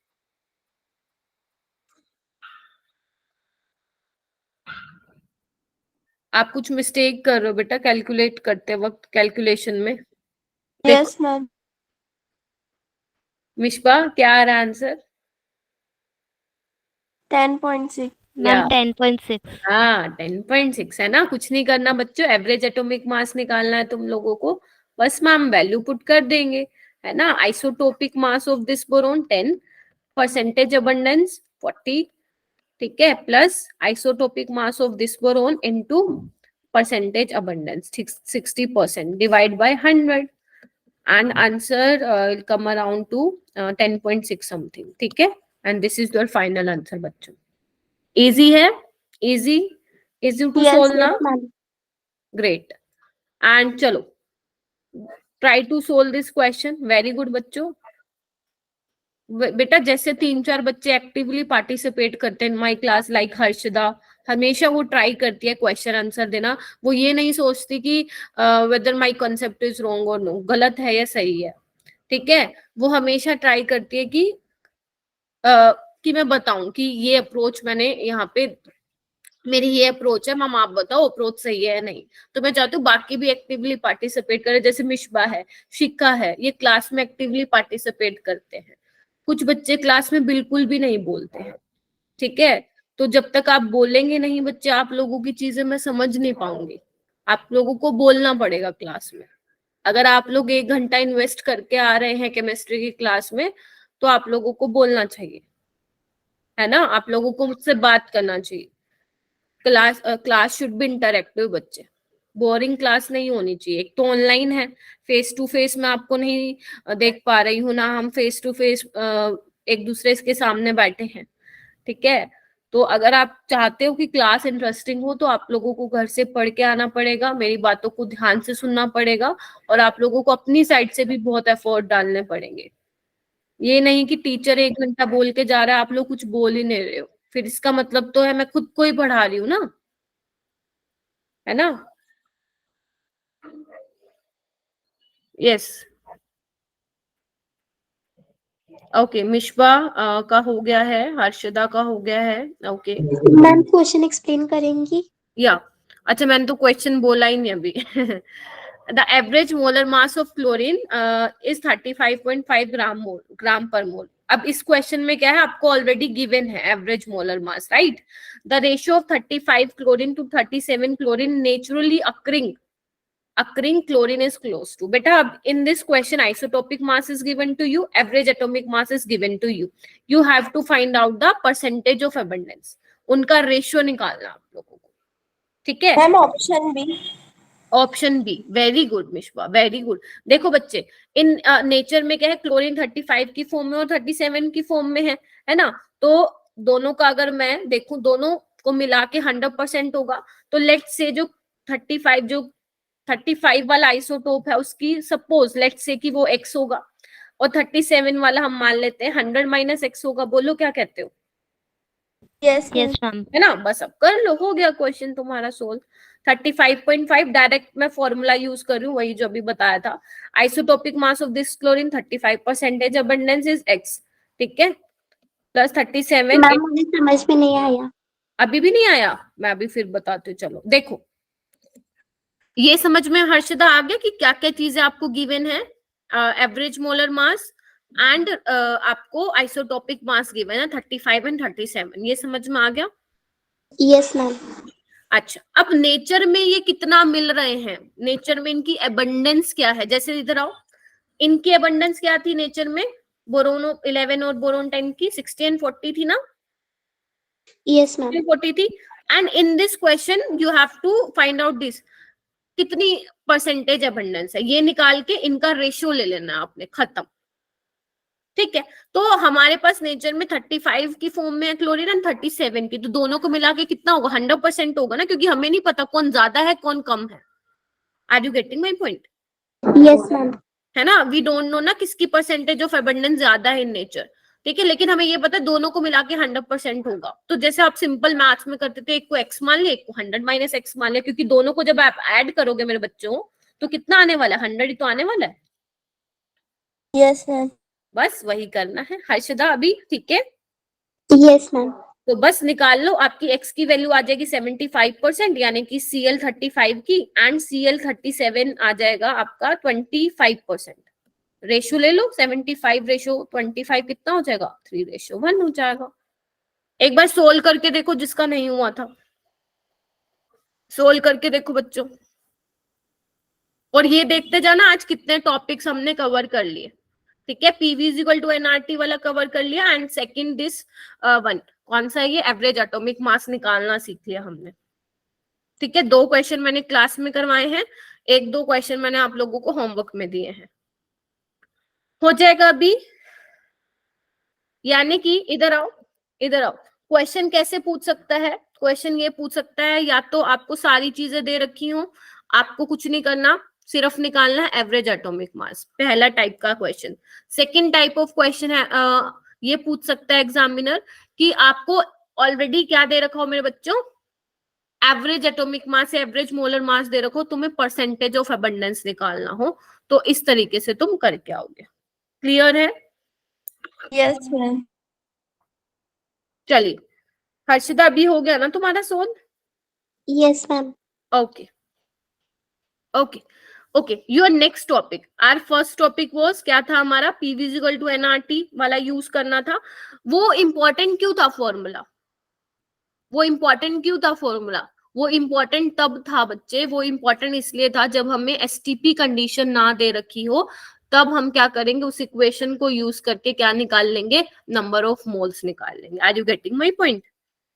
आप कुछ मिस्टेक कर रहे हो बेटा कैलकुलेट करते वक्त, कैलकुलेशन में। देखो Yes, ma'am. मिशबा, क्या आ रहा है आंसर? 10.6. या Ma'am, 10.6. हाँ, 10.6 है ना। कुछ नहीं करना बच्चों, एवरेज एटॉमिक मास निकालना है तुम लोगों को, बस मैम वैल्यू पुट कर देंगे, है ना। Isotopic mass of this boron 10, percentage abundance 40, ठीक है, plus isotopic mass of this boron into percentage abundance 60% divide by 100 and answer will come around to 10.6 something। ठीक है, and this is your final answer बच्चों। इजी है, easy, easy to Yes, solve ना? yes, ma'am. ग्रेट, एंड चलो try to solve this question. Very good बच्चों। बेटा जैसे 3-4 बच्चे एक्टिवली पार्टिसिपेट करते हैं in my class, like Harshada, हमेशा वो ट्राई करती है क्वेश्चन आंसर देना। वो ये नहीं सोचती कि whether my concept is wrong और नो, गलत है या सही है। ठीक है, वो हमेशा ट्राई करती है कि मैं बताऊं कि ये अप्रोच मैंने यहाँ पे, मेरी ये अप्रोच है मैम, आप बताओ अप्रोच सही है या नहीं। तो मैं चाहती हूँ बाकी भी एक्टिवली पार्टिसिपेट करे, जैसे मिशबा है, शिखा है, ये क्लास में एक्टिवली पार्टिसिपेट करते हैं। कुछ बच्चे क्लास में बिल्कुल भी नहीं बोलते हैं। ठीक है, तो जब तक आप बोलेंगे नहीं बच्चे, आप लोगों की चीजें मैं समझ नहीं पाऊंगी। आप लोगों को बोलना पड़ेगा क्लास में। अगर आप लोग 1 घंटा इन्वेस्ट करके आ रहे हैं केमिस्ट्री की क्लास में, तो आप लोगों को बोलना चाहिए, है ना। आप लोगों को मुझसे बात करना चाहिए। क्लास शुड बी इंटरेक्टिव बच्चे, बोरिंग क्लास नहीं होनी चाहिए। एक तो ऑनलाइन है, फेस टू फेस मैं आपको नहीं देख पा रही हूँ ना, हम फेस टू फेस एक दूसरे के सामने बैठे हैं। ठीक है, तो अगर आप चाहते हो कि क्लास इंटरेस्टिंग हो, तो आप लोगों को घर से पढ़ के आना पड़ेगा, मेरी बातों को ध्यान से सुनना पड़ेगा, और आप लोगों को अपनी साइड से भी बहुत एफर्ट डालने पड़ेंगे। ये नहीं कि टीचर 1 घंटा बोल के जा रहा है, आप लोग कुछ बोल ही नहीं रहे हो, फिर इसका मतलब तो है मैं खुद को ही पढ़ा रही हूँ ना, है ना। यस, ओके, मिशबा का हो गया है, हर्षदा का हो गया है। ओके मैम क्वेश्चन एक्सप्लेन करेंगी? या अच्छा, मैंने तो क्वेश्चन बोला ही नहीं अभी। The average molar mass of chlorine is 35.5 gram per mole. अब इस क्वेश्चन में क्या है, आपको ऑलरेडी गिवन है average molar mass, right. The ratio of 35 chlorine to 37 chlorine naturally occurring chlorine is close to। बेटा अब in this question isotopic mass is given to you, average atomic mass is given to you have to find out the percentage of abundance, उनका रेशियो निकालना आप लोगों को। ठीक है, ma'am option B. Option B, very good Mishba, very good. देखो बच्चे, इन नेचर में क्या है, क्लोरीन 35 की फॉर्म में और 37 की फॉर्म में है ना। तो दोनों का अगर मैं देखूं, दोनों को मिला के 100% होगा, तो लेट्स से जो 35 वाला आइसोटोप है उसकी सपोज लेट्स से कि वो x होगा, और 37 वाला हम मान लेते हैं 100 माइनस x होगा। बोलो क्या कहते हो? Yes, Yes, ma'am. ma'am. है ना? बस अब कर लो, हो गया क्वेश्चन तुम्हारा सोल्व। 35.5 डायरेक्ट मैं फॉर्मूला यूज कर रही हूँ, वही जो अभी बताया था। Isotopic mass of this chlorine 35%, abundance is x, ठीक है, प्लस 37। मैम मुझे समझ में नहीं आया। अभी भी नहीं आया? मैं अभी फिर बताती हूँ। चलो देखो, ये समझ में हर्षदा आ गया कि क्या क्या चीजें आपको गिवन है। एवरेज मोलर मास एंड आपको आइसोटोपिक मास गिवन है 35 एंड 37, ये समझ में आ गया? Yes, ma'am. अच्छा, अब नेचर में ये कितना मिल रहे हैं, नेचर में इनकी अबंडेंस क्या है? जैसे इधर आओ, इनकी अबंडेंस क्या थी नेचर में? बोरोन 11 और बोरोन 10 की 60 एंड 40 थी ना? Yes, ma'am. 40 थी। And in this question you have to find out this, कितनी परसेंटेज अबंडेंस है, ये निकाल के इनका रेशियो ले लेना है आपने, खत्म। ठीक है, तो हमारे पास नेचर में 35 की फॉर्म में है क्लोरीन एंड 37 की, तो दोनों को मिला के कितना होगा? 100% होगा ना, क्योंकि हमें नहीं पता कौन ज्यादा है कौन कम है। Are you getting my point? Yes, ma'am. है ना, वी डोंट नो ना किसकी परसेंटेज ऑफ अबंडेंस ज्यादा है इन नेचर, ठीक है, लेकिन हमें ये पता है दोनों को मिला के 100% होगा। तो जैसे आप सिंपल मैथ्स में करते थे, एक को x मान लिया, एक को 100 माइनस x मान लिया, क्योंकि दोनों को जब आप ऐड करोगे मेरे बच्चों तो कितना आने वाला है? 100 ही तो आने वाला है। Yes, ma'am. बस वही करना है हर्षदा अभी, ठीक है। Yes, ma'am. तो बस निकाल लो, आपकी x की वैल्यू आ जाएगी 75%, यानी कि Cl35 की, एंड Cl37 आ जाएगा आपका 25%। रेशो ले लो, 75 रेशो 25 कितना हो जाएगा? 3:1 हो जाएगा। एक बार सोल्व करके देखो जिसका नहीं हुआ था, सोल्व करके देखो बच्चों, और ये देखते जाना आज कितने टॉपिक्स हमने कवर कर लिए, ठीक है। PV is equal to nRT वाला कवर कर लिया, एंड सेकंड दिस वन कौन सा है? ये एवरेज एटॉमिक मास निकालना सीख लिया हमने, ठीक है। 2 क्वेश्चन मैंने क्लास में करवाए हैं, 1-2 क्वेश्चन मैंने आप लोगों को होमवर्क में दिए हैं। हो जाएगा अभी, यानी कि इधर आओ, इधर आओ। क्वेश्चन कैसे पूछ सकता है? क्वेश्चन ये पूछ सकता है, या तो आपको सारी चीजें दे रखी हो, आपको कुछ नहीं करना, सिर्फ निकालना है एवरेज एटॉमिक मास, पहला टाइप का question. Second type of question है, ये पूछ सकता है एग्जामिनर कि आपको ऑलरेडी क्या दे रखा हो मेरे बच्चों? एवरेज एटॉमिक मास या एवरेज मोलर मास दे रखो, तुम्हें परसेंटेज ऑफ अबंडेंस निकालना हो, तो इस तरीके से तुम करके आओगे। क्लियर है? Yes, ma'am. चलिए हर्षिता, अभी हो गया ना तुम्हारा solve? Yes, ma'am. Okay okay okay, your next topic, our first topic was क्या था हमारा? PV is equal to nRT वाला यूज करना था। वो इंपॉर्टेंट क्यों था फॉर्मूला? वो इंपॉर्टेंट क्यों था फॉर्मूला? वो इंपॉर्टेंट तब था बच्चे, वो इंपॉर्टेंट इसलिए था जब हमें एसटीपी कंडीशन ना दे रखी हो, तब हम क्या करेंगे? उस इक्वेशन को यूज करके क्या निकाल लेंगे? नंबर ऑफ मोल्स निकाल लेंगे। Are you getting my point?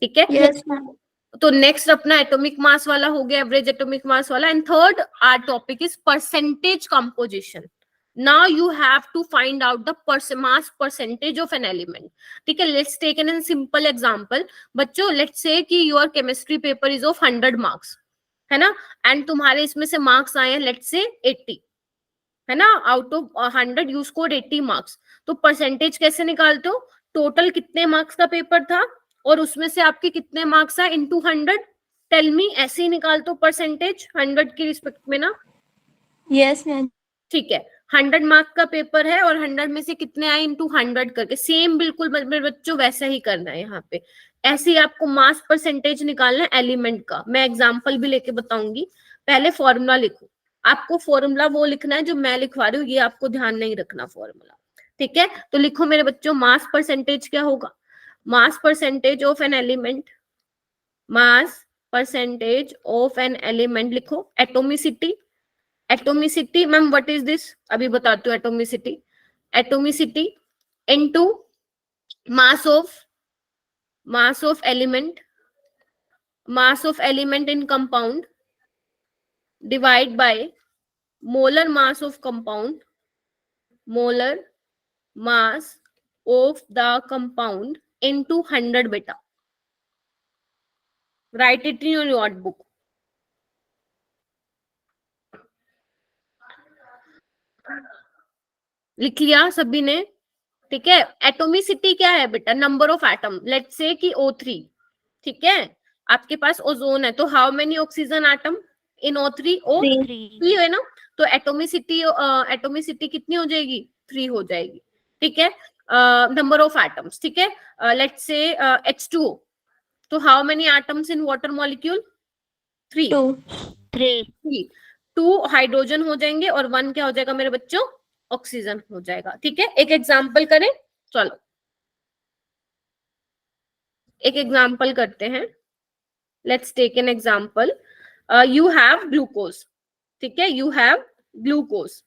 ठीक है। Yes, ma'am. तो नेक्स्ट अपना एटॉमिक मास वाला हो गया, एवरेज एटॉमिक मास वाला, and third our topic is percentage composition. Now you have to find out the mass percentage of an element, ठीक है। Let's take an simple example बच्चों, लेट्स से कि your chemistry paper is of 100 marks, है ना, एंड तुम्हारे इसमें से मार्क्स आए हैं लेट्स से 80, है ना, out of 100 you scored 80 marks. तो परसेंटेज कैसे निकालते हो? टोटल कितने मार्क्स का पेपर था और उसमें से आपके कितने मार्क्स आए इनटू 100, टेल मी, ऐसे ही निकालते हो परसेंटेज 100 की रिस्पेक्ट में ना? Yes, ma'am. ठीक है, 100 मार्क का पेपर है और 100 में से कितने आए इनटू 100 करके, सेम बिल्कुल मेरे बच्चों वैसा ही करना है यहाँ पे। ऐसे ही आपको मास परसेंटेज निकालना है एलिमेंट का, मैं एग्जांपल भी लेके बताऊंगी। पहले फॉर्मूला लिखो, आपको फॉर्मूला वो लिखना है जो मैं लिखवा रही हूँ, ये आपको ध्यान नहीं रखना फॉर्मूला, ठीक है। तो लिखो मेरे बच्चों, मास परसेंटेज क्या होगा? Mass percentage of an element, mass percentage of an element लिखो। Atomicity, atomicity ma'am what is this? अभी बताती हूँ atomicity. Atomicity into mass of element, mass of element in compound divide by molar mass of compound, molar mass of the compound into 100 बेटा। Write it in your notebook. लिख लिया सभी ने? ठीक है, एटोमिसिटी क्या है बेटा? Number of atom. Let's say कि O3, ठीक है, आपके पास ओजोन है, तो how many oxygen atom in O3? Three. 3. है ना, तो एटोमिसिटी कितनी हो जाएगी? 3 हो जाएगी। ठीक है, नंबर ऑफ एटम्स, ठीक है, लेट्स से H2O, तो how many atoms in water molecule? 3। 2. 3. 2 hydrogen हो जाएंगे और 1 क्या हो जाएगा मेरे बच्चों? ऑक्सीजन हो जाएगा। ठीक है, एक एग्जाम्पल करें, चलो एक एग्जाम्पल करते हैं। Let's take an example. You have glucose, ठीक है, यू हैव ग्लूकोज,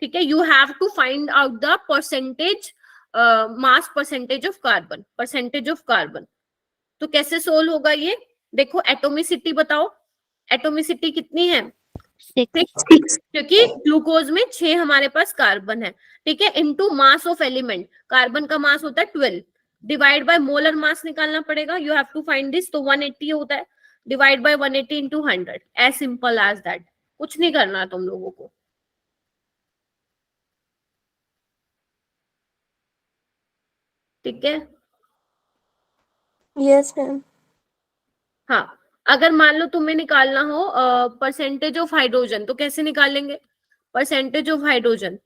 ठीक है, you have to find out the percentage mass percentage of carbon, percentage of carbon. तो कैसे सोल्व होगा ये? देखो एटोमिसिटी बताओ, एटोमिसिटी कितनी है? 6. 6, क्योंकि ग्लूकोज में 6 हमारे पास कार्बन है। ठीक है, into mass of element, carbon का मास होता है 12, डिवाइड बाय मोलर मास निकालना पड़ेगा, you have to find this, तो 180 होता है, divide by 180 into 100, as simple as that. कुछ नहीं करना तुम लोगों को। ठीक है, Yes, ma'am. हाँ, अगर मान लो तुम्हें निकालना हो परसेंटेज ऑफ हाइड्रोजन, तो कैसे निकालेंगे परसेंटेज ऑफ हाइड्रोजन?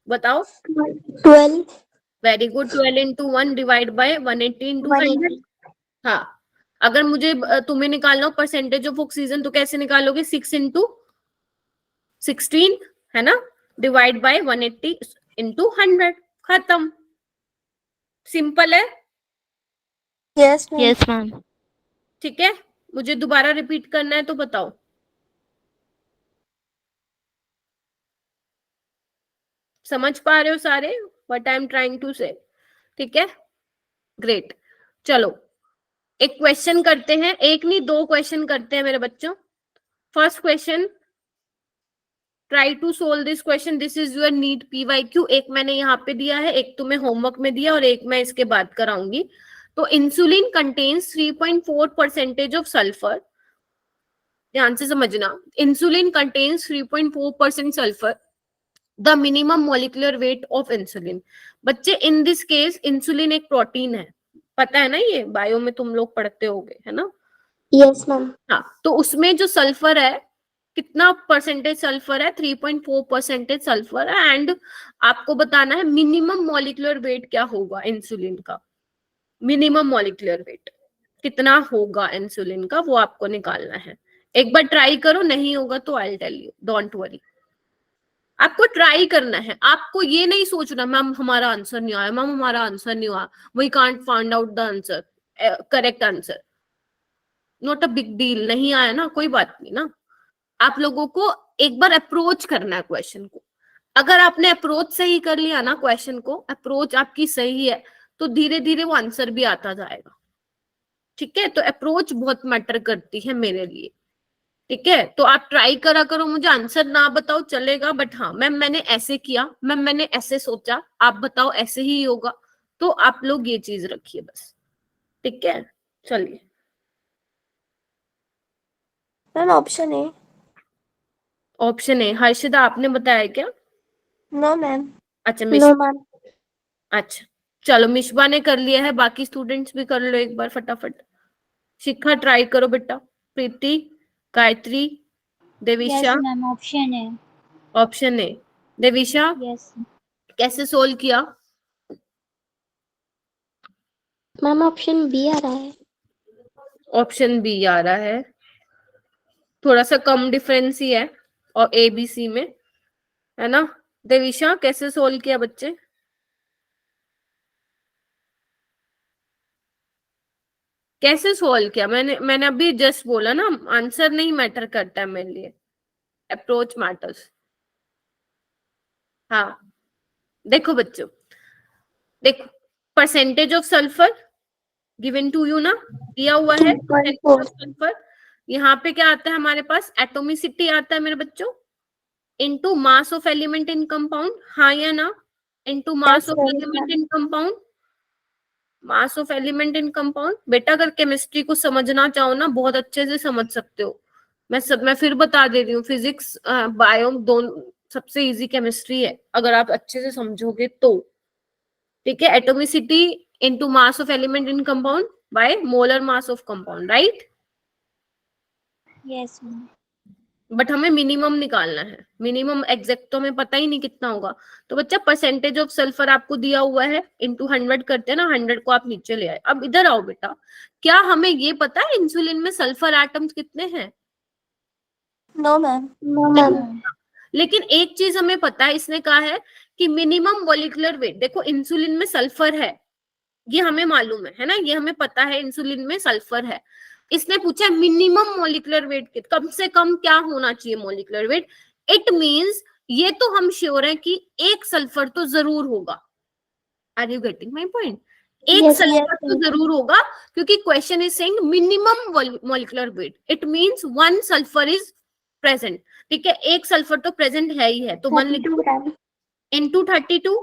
बताओ। 12. Very good, 12 into 1 divide by 180 into 100। 180. हाँ, अगर मुझे तुम्हें निकालना हो परसेंटेज ऑफ ऑक्सीजन, तो कैसे निकालोगे? 6 इंटू 16, है ना, डिवाइड बाय 180 इंटू 100, खत्म। सिंपल है। Yes, ma'am. Yes, ma'am. ठीक है, मुझे दोबारा रिपीट करना है तो बताओ। समझ पा रहे हो सारे what I am trying to say? ठीक है, ग्रेट। चलो एक क्वेश्चन करते हैं, एक नहीं 2 क्वेश्चन करते हैं मेरे बच्चों। First question, try to solve this question, this is your NEET PYQ। एक मैंने यहाँ पे दिया है, एक तुम्हें होमवर्क में दिया और एक मैं इसके बाद कराऊंगी। तो इंसुलिन कंटेन्स 3.4% ऑफ सल्फर, ध्यान से समझना, insulin contains 3.4% sulphur, the minimum molecular weight of insulin. बच्चे इन दिस केस इंसुलिन एक प्रोटीन है, पता है ना, ये बायो में तुम लोग पढ़ते होगे, है ना? Yes, ma'am. हाँ, तो उसमें जो सल्फर है, कितना परसेंटेज सल्फर है? 3.4% सल्फर है। एंड आपको बताना है मिनिमम मॉलिक्यूलर वेट क्या होगा इंसुलिन का, मिनिमम मॉलिक्यूलर वेट कितना होगा इंसुलिन का, वो आपको निकालना है। एक बार ट्राई करो, नहीं होगा तो I tell you, don't worry. आपको ट्राई करना है, आपको ये नहीं सोचना मैम हमारा आंसर नहीं आया, मैम हमारा आंसर नहीं हुआ, we can't find out the answer, correct answer. Not a big deal, नहीं आया ना, कोई बात नहीं ना। आप लोगों को एक बार अप्रोच करना है क्वेश्चन को। अगर आपने अप्रोच सही कर लिया ना क्वेश्चन को, अप्रोच आपकी सही है, तो धीरे धीरे वो आंसर भी आता जाएगा। ठीक है, तो अप्रोच बहुत मैटर करती है मेरे लिए। ठीक है, तो आप ट्राई करा करो, मुझे आंसर ना बताओ चलेगा, बट हाँ मैम मैंने ऐसे किया, मैम मैंने ऐसे सोचा, आप बताओ ऐसे ही होगा, तो आप लोग ये चीज रखिए बस। ठीक है, चलिए। Ma'am, option A. ऑप्शन ए, हर्षिता आपने बताया क्या? No, ma'am. अच्छा No, ma'am. अच्छा, चलो मिशबा ने कर लिया है, बाकी स्टूडेंट्स भी कर लो एक बार फटाफट। शिखा ट्राई करो बेटा, Preeti, Gayatri, Devisha. Yes, ma'am. Option A. Option A, Devisha Yes. कैसे सोल्व किया? Ma'am, option B आ रहा है. ऑप्शन बी आ रहा है, थोड़ा सा कम डिफरेंस ही है और ABC में, है ना? देविशा कैसे सोल्व किया बच्चे? कैसे सोल्व किया? मैंने अभी जस्ट बोला ना, आंसर नहीं मैटर करता है मेरे लिए, अप्रोच मैटर्स। हाँ, देखो बच्चों, देखो percentage of sulphur given to you ना, दिया हुआ है परसेंटेज 2.4. Of sulphur. यहाँ पे क्या आता है हमारे पास? एटोमिसिटी आता है मेरे बच्चों, into mass of element in compound, हाँ या ना? Into mass Yes, of ma'am. Element in compound, mass of element in compound. बेटा अगर केमिस्ट्री को समझना चाहो ना बहुत अच्छे से समझ सकते हो। मैं फिर बता दे रही हूँ, फिजिक्स बायो दोनों सबसे इजी केमिस्ट्री है अगर आप अच्छे से समझोगे तो। ठीक है, atomicity into mass of element in compound bye molar mass of compound, right. Yes ma'am. But हमें मिनिमम निकालना है, मिनिमम एग्जैक्ट तो हमें पता ही नहीं कितना होगा। तो बच्चा परसेंटेज ऑफ सल्फर आपको दिया हुआ है, इंटू 100 करते हैं ना, 100 को आप नीचे ले आए। अब इधर आओ बेटा, क्या हमें ये पता है इंसुलिन में सल्फर एटम्स कितने हैं? No ma'am. No, ma'am. लेकिन एक चीज हमें पता है, इसने कहा है कि मिनिमम मॉलिक्यूलर वेट, देखो इंसुलिन में सल्फर है, ये हमें मालूम है ना, ये हमें पता है इंसुलिन में सल्फर है। इसने पूछा मिनिमम मॉलिक्यूलर वेट, कम से कम क्या होना चाहिए मॉलिक्यूलर वेट। इट मींस ये तो हम श्योर है कि एक सल्फर तो जरूर होगा। Are you getting my point? एक Yes, सल्फर yes, तो yes. जरूर होगा, क्योंकि question is saying minimum molecular weight, it means 1 sulphur is present. ठीक है, एक सल्फर तो प्रेजेंट है ही है, तो 1 लिख 32 ग्राम। इंटू 32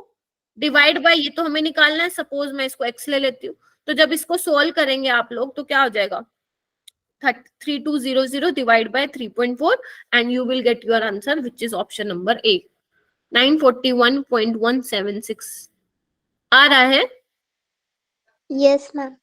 डिवाइड बाय, ये तो हमें निकालना है। सपोज मैं इसको एक्स ले लेती हूँ, तो जब इसको सोल्व करेंगे आप लोग तो क्या हो जाएगा, 3200 divide by 3.4 and you will get your answer which is option number A, 941.176 आ रहा है। Yes ma'am.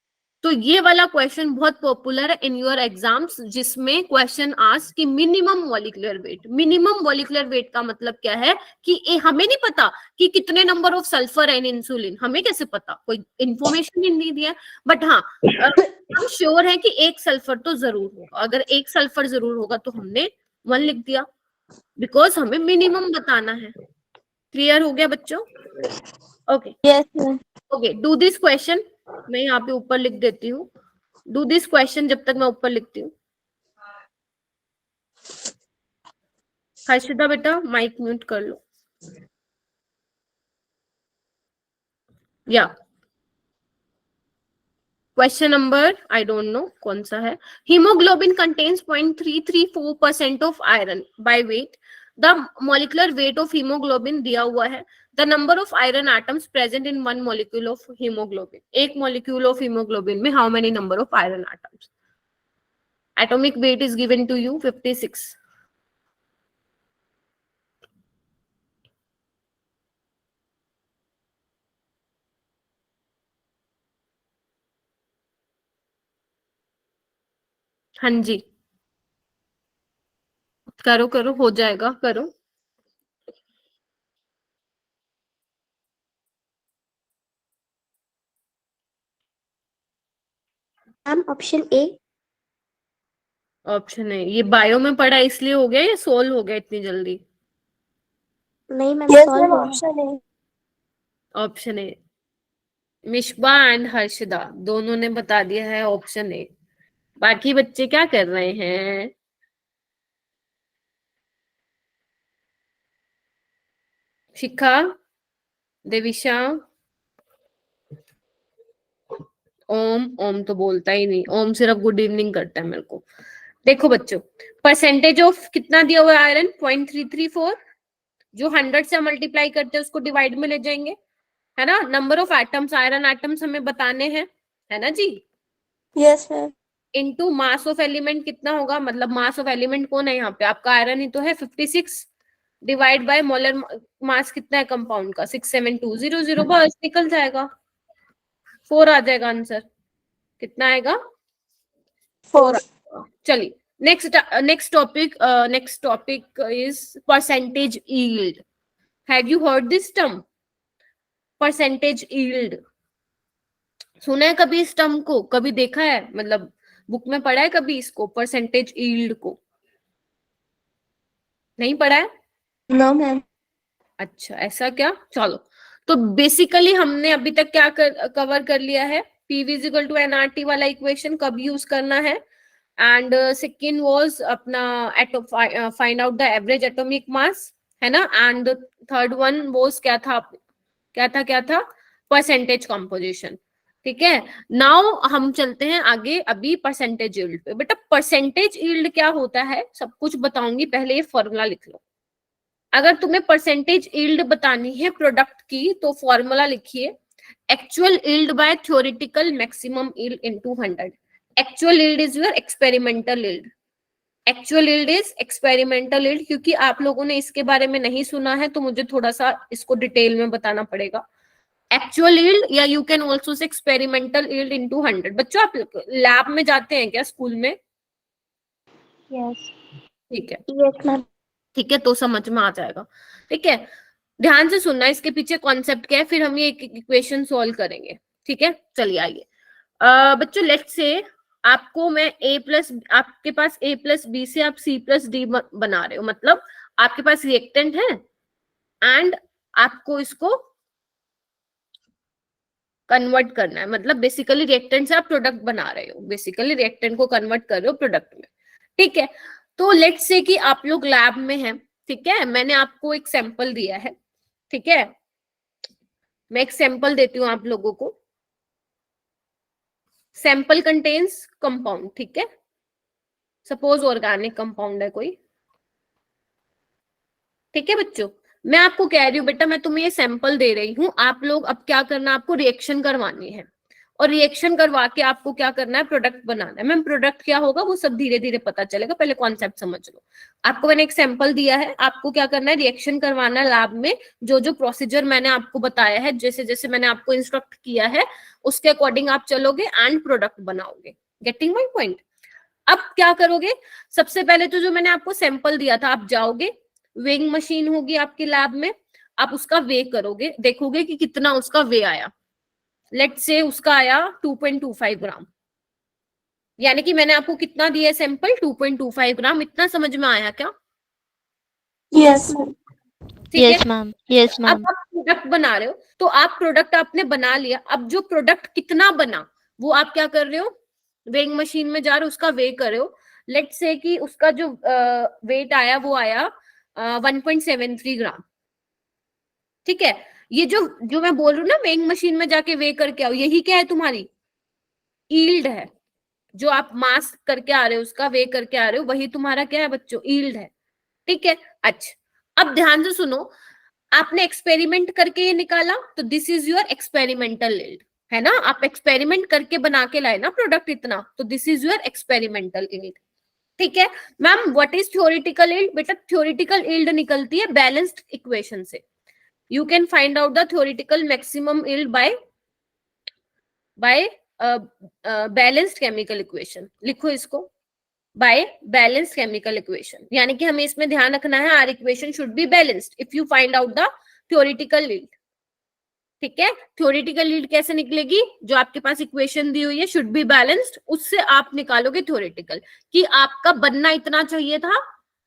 तो ये वाला क्वेश्चन बहुत पॉपुलर है इन योर एग्जाम्स, जिसमें क्वेश्चन आस्क कि minimum molecular wait. Minimum molecular wait का मतलब क्या है कि हमें नहीं पता कि कितने नंबर ऑफ सल्फर है इन इंसुलिन, हमें कैसे पता, कोई इंफॉर्मेशन ही नहीं दिया। बट हाँ हम श्योर है कि एक सल्फर तो जरूर होगा। अगर एक सल्फर जरूर होगा तो हमने 1 लिख दिया, बिकॉज हमें मिनिमम बताना है। क्लियर हो गया बच्चों? Okay Yes ma'am. Okay, do this question. मैं यहाँ पे ऊपर लिख देती हूँ, डू दिस क्वेश्चन जब तक मैं ऊपर लिखती हूँ। हर्षिता बेटा माइक म्यूट कर लो। या question number I don't know कौन सा है। Haemoglobin contains 0.334% of iron by weight. The molecular weight of haemoglobin दिया हुआ है। The number of iron atoms present in 1 molecule of haemoglobin. एक मॉलिक्यूल ऑफ हीमोग्लोबिन में how many number of iron atoms? Atomic weight is given to you 56। हाँ जी, करो करो, हो जाएगा, करो। Ma'am option A. ऑप्शन है, ये बायो में पढ़ा इसलिए हो गया या सोल्व हो गया इतनी जल्दी? नहीं मैम, सॉल्व हुआ। Option A. Option A. Mishba and Harshida दोनों ने बता दिया है ऑप्शन ए। बाकी बच्चे क्या कर रहे हैं? शिखा, देविशा, ओम। ओम तो बोलता ही नहीं, ओम सिर्फ गुड इवनिंग करता है मेरे को। देखो बच्चों, परसेंटेज ऑफ कितना दिया हुआ है आयरन? 0.334। जो 100 से मल्टीप्लाई करते हैं उसको डिवाइड में ले जाएंगे, है ना। Number of atoms, iron atoms हमें बताने हैं, है ना जी। Yes ma'am. Into mass of element कितना होगा, मतलब मास ऑफ एलिमेंट कौन है यहाँ पे, आपका आयरन ही तो है 56, डिवाइड बाय मोलर मास कितना है कंपाउंड का, 67200, बस निकल जाएगा, 4 आ जाएगा आंसर। कितना आएगा? 4। चलिए next topic is percentage yield. Have you heard this term, percentage yield? सुना है कभी इस टर्म को, कभी देखा है, मतलब बुक में पढ़ा है कभी इसको, परसेंटेज यील्ड को? नहीं पढ़ा है? No ma'am. अच्छा ऐसा क्या, चलो। तो बेसिकली हमने अभी तक क्या कवर कर लिया है, PV is equal to nRT वाला इक्वेशन कब यूज करना है, एंड सेकेंड वाज अपना find out the average atomic mass, है ना। एंड थर्ड वन वाज क्या था, परसेंटेज कंपोजिशन। ठीक है, नाउ हम चलते हैं आगे अभी परसेंटेज यील्ड पे। बेटा परसेंटेज यील्ड क्या होता है सब कुछ बताऊंगी, पहले ये फॉर्मूला लिख लो। अगर तुम्हें परसेंटेज यील्ड बतानी है प्रोडक्ट की तो फॉर्मूला लिखिए, Actual yield by theoretical maximum yield into 100. Actual yield is your experimental yield. Actual yield is experimental yield. क्योंकि आप लोगों ने इसके बारे में नहीं सुना है तो मुझे थोड़ा सा इसको डिटेल में बताना पड़ेगा. Actual yield या you can also say experimental yield into 100. बच्चों आप लैब में जाते हैं क्या स्कूल में? Yes. ठीक है. Yes, ma'am. ठीक है, तो समझ में आ जाएगा. ठीक है, ध्यान से सुनना इसके पीछे कॉन्सेप्ट क्या है, फिर हम ये एक इक्वेशन सॉल्व करेंगे. ठीक है, चलिए आइए. बच्चों लेट्स से आपको मैं आपके पास A+B से आप C+D बना रहे हो, मतलब आपके पास रिएक्टेंट है एंड आपको इसको कन्वर्ट करना है. मतलब बेसिकली रिएक्टेंट से आप प्रोडक्ट बना रहे हो, बेसिकली रिएक्टेंट को कन्वर्ट कर रहे हो प्रोडक्ट में. ठीक है, तो लेट्स से कि आप लोग लैब में हैं. ठीक है, मैंने आपको एक सैंपल दिया है. ठीक है, मैं एक सैंपल देती हूँ आप लोगों को. Sample contains compound. ठीक है, सपोज ऑर्गेनिक कंपाउंड है कोई. ठीक है बच्चों, मैं आपको कह रही हूँ बेटा मैं तुम्हें ये सैंपल दे रही हूँ, आप लोग अब क्या करना, आपको रिएक्शन करवानी है और रिएक्शन करवा के आपको क्या करना है, प्रोडक्ट बनाना है. मैम प्रोडक्ट क्या होगा वो सब धीरे धीरे पता चलेगा, पहले कॉन्सेप्ट समझ लो. आपको मैंने एक सैंपल दिया है, आपको क्या करना है, रिएक्शन करवाना है लैब में. जो जो प्रोसीजर मैंने आपको बताया है, जैसे जैसे मैंने आपको इंस्ट्रक्ट किया है उसके अकॉर्डिंग आप चलोगे एंड प्रोडक्ट बनाओगे. Getting my point? अब क्या करोगे, सबसे पहले तो जो मैंने आपको सैंपल दिया था, आप जाओगे, वेइंग मशीन होगी आपकी लैब में, आप उसका वे करोगे, देखोगे कि कितना उसका वे आया. लेट्स से उसका आया 2.25 ग्राम, यानी कि मैंने आपको कितना दिया सैंपल, 2.25 ग्राम. इतना समझ में आया क्या? Yes, ma'am. ठीक है. Yes, ma'am. Yes, अब ma'am. आप प्रोडक्ट बना रहे हो, तो आप प्रोडक्ट आपने बना लिया. अब जो प्रोडक्ट कितना बना वो आप क्या कर रहे हो, वेइंग मशीन में जा रहे हो, उसका वे कर रहे हो. लेट्स से कि उसका जो वेट आया वो आया 1.73 ग्राम. ठीक है, ये जो जो मैं बोल रही हूँ ना, वेइंग मशीन में जाके वे करके आओ, यही क्या है, तुम्हारी यील्ड है. जो आप मास करके आ रहे हो, उसका वे करके आ रहे हो, वही तुम्हारा क्या है बच्चों, यील्ड है. ठीक है. अच्छा, अब ध्यान से सुनो, आपने एक्सपेरिमेंट करके ये निकाला, तो this is your experimental yield, है ना. आप एक्सपेरिमेंट करके बना के लाए ना प्रोडक्ट इतना, तो this is your experimental yield. ठीक है ma'am, what is theoretical yield? बेटा थ्योरेटिकल यील्ड निकलती है बैलेंस्ड इक्वेशन से. You can find out the theoretical maximum yield by balanced chemical equation. लिखो इसको, by balanced chemical equation. यानी कि हमें इसमें ध्यान रखना है, our equation should be balanced if you find out the theoretical yield. ठीक है, theoretical yield कैसे निकलेगी, जो आपके पास इक्वेशन दी हुई है should be balanced, उससे आप निकालोगे theoretical, कि आपका बनना इतना चाहिए था,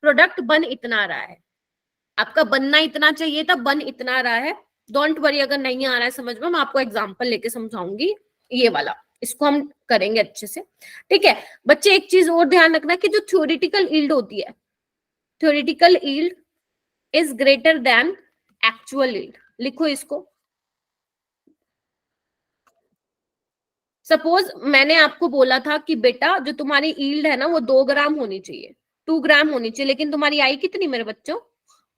प्रोडक्ट बन इतना रहा है. आपका बनना इतना चाहिए था, बन इतना रहा है. डोंट वरी अगर नहीं आ रहा है समझ में, मैं आपको एग्जांपल लेके समझाऊंगी. ये वाला इसको हम करेंगे अच्छे से. ठीक है बच्चे, एक चीज और ध्यान रखना कि जो थ्योरेटिकल यील्ड होती है, theoretical yield is greater than actual yield. लिखो इसको. सपोज मैंने आपको बोला था कि बेटा जो तुम्हारी यील्ड है ना वो 2 ग्राम होनी चाहिए, 2 ग्राम होनी चाहिए, लेकिन तुम्हारी आई कितनी मेरे बच्चों,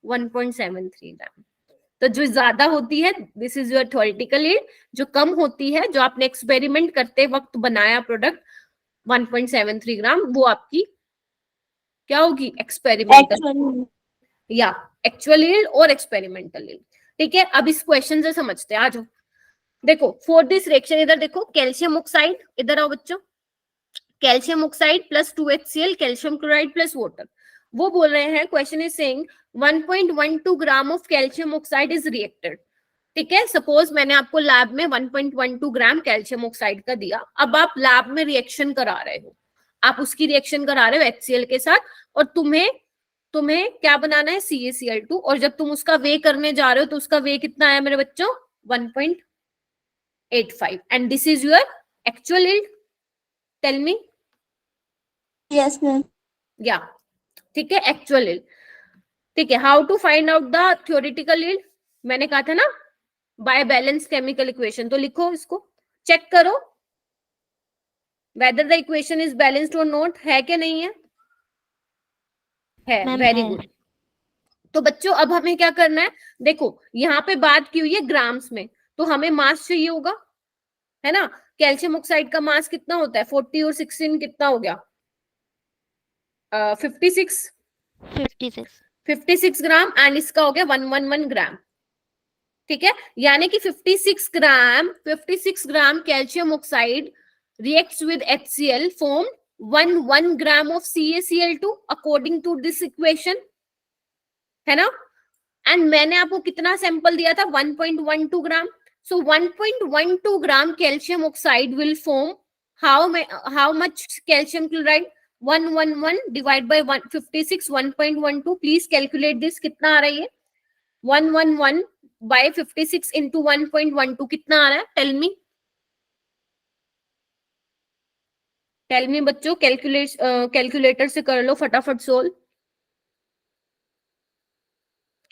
1.73 ग्राम. तो जो ज्यादा होती है this is your theoretical yield, जो कम होती है, जो आपने एक्सपेरिमेंट करते वक्त बनाया प्रोडक्ट 1.73 ग्राम, वो आपकी क्या होगी, एक्सपेरिमेंटल या एक्चुअल यील्ड और एक्सपेरिमेंटल यील्ड. ठीक है, अब इस क्वेश्चन से समझते हैं. आ जाओ, देखो फॉर दिस रिएक्शन, इधर देखो, कैल्शियम ऑक्साइड, इधर आओ बच्चों, calcium oxide plus 2HCl calcium chloride plus water. वो बोल रहे हैं, question is saying 1.12 gram of calcium oxide is reacted. ठीक है, सपोज मैंने आपको लैब में 1.12 ग्राम कैल्शियम ऑक्साइड का दिया. अब आप लैब में रिएक्शन करा रहे हो, आप उसकी रिएक्शन करा रहे हो HCl के साथ, और तुम्हें क्या बनाना है, CaCl2. और जब तुम उसका वे करने जा रहे हो तो उसका वे कितना आया मेरे बच्चों, 1.85. And this is your actual yield. Tell me. Yes, ma'am. या ठीक है, एक्चुअल यील्ड. ठीक है, how to find out the theoretical yield, मैंने कहा था ना बाय बैलेंस केमिकल इक्वेशन. तो लिखो इसको, चेक करो whether the equation is balanced और नॉट, है क्या नहीं है, है. Very good. तो बच्चों अब हमें क्या करना है, देखो यहाँ पे बात की हुई है ग्राम्स में, तो हमें मास चाहिए होगा, है ना। कैल्शियम ऑक्साइड का मास कितना होता है, 40 और 16 कितना हो गया, 56 56. 56 ग्राम, एंड इसका हो गया 111 ग्राम, ठीक है। यानी कि 56 ग्राम calcium oxide reacts with HCl formed 1 gram of CaCl2 according to this equation, है ना। एंड मैंने आपको कितना सैंपल दिया था, 1.12 ग्राम। सो 1.12 ग्राम calcium oxide will form how much calcium chloride, 111 divide by 56, 1.12। Please calculate this, कितना आ रही है, 111 बाय 56 इंटू 1.12 कितना आ रहा है, टेल मी बच्चों, कैलकुलेटर से कर लो फटाफट सोल्व,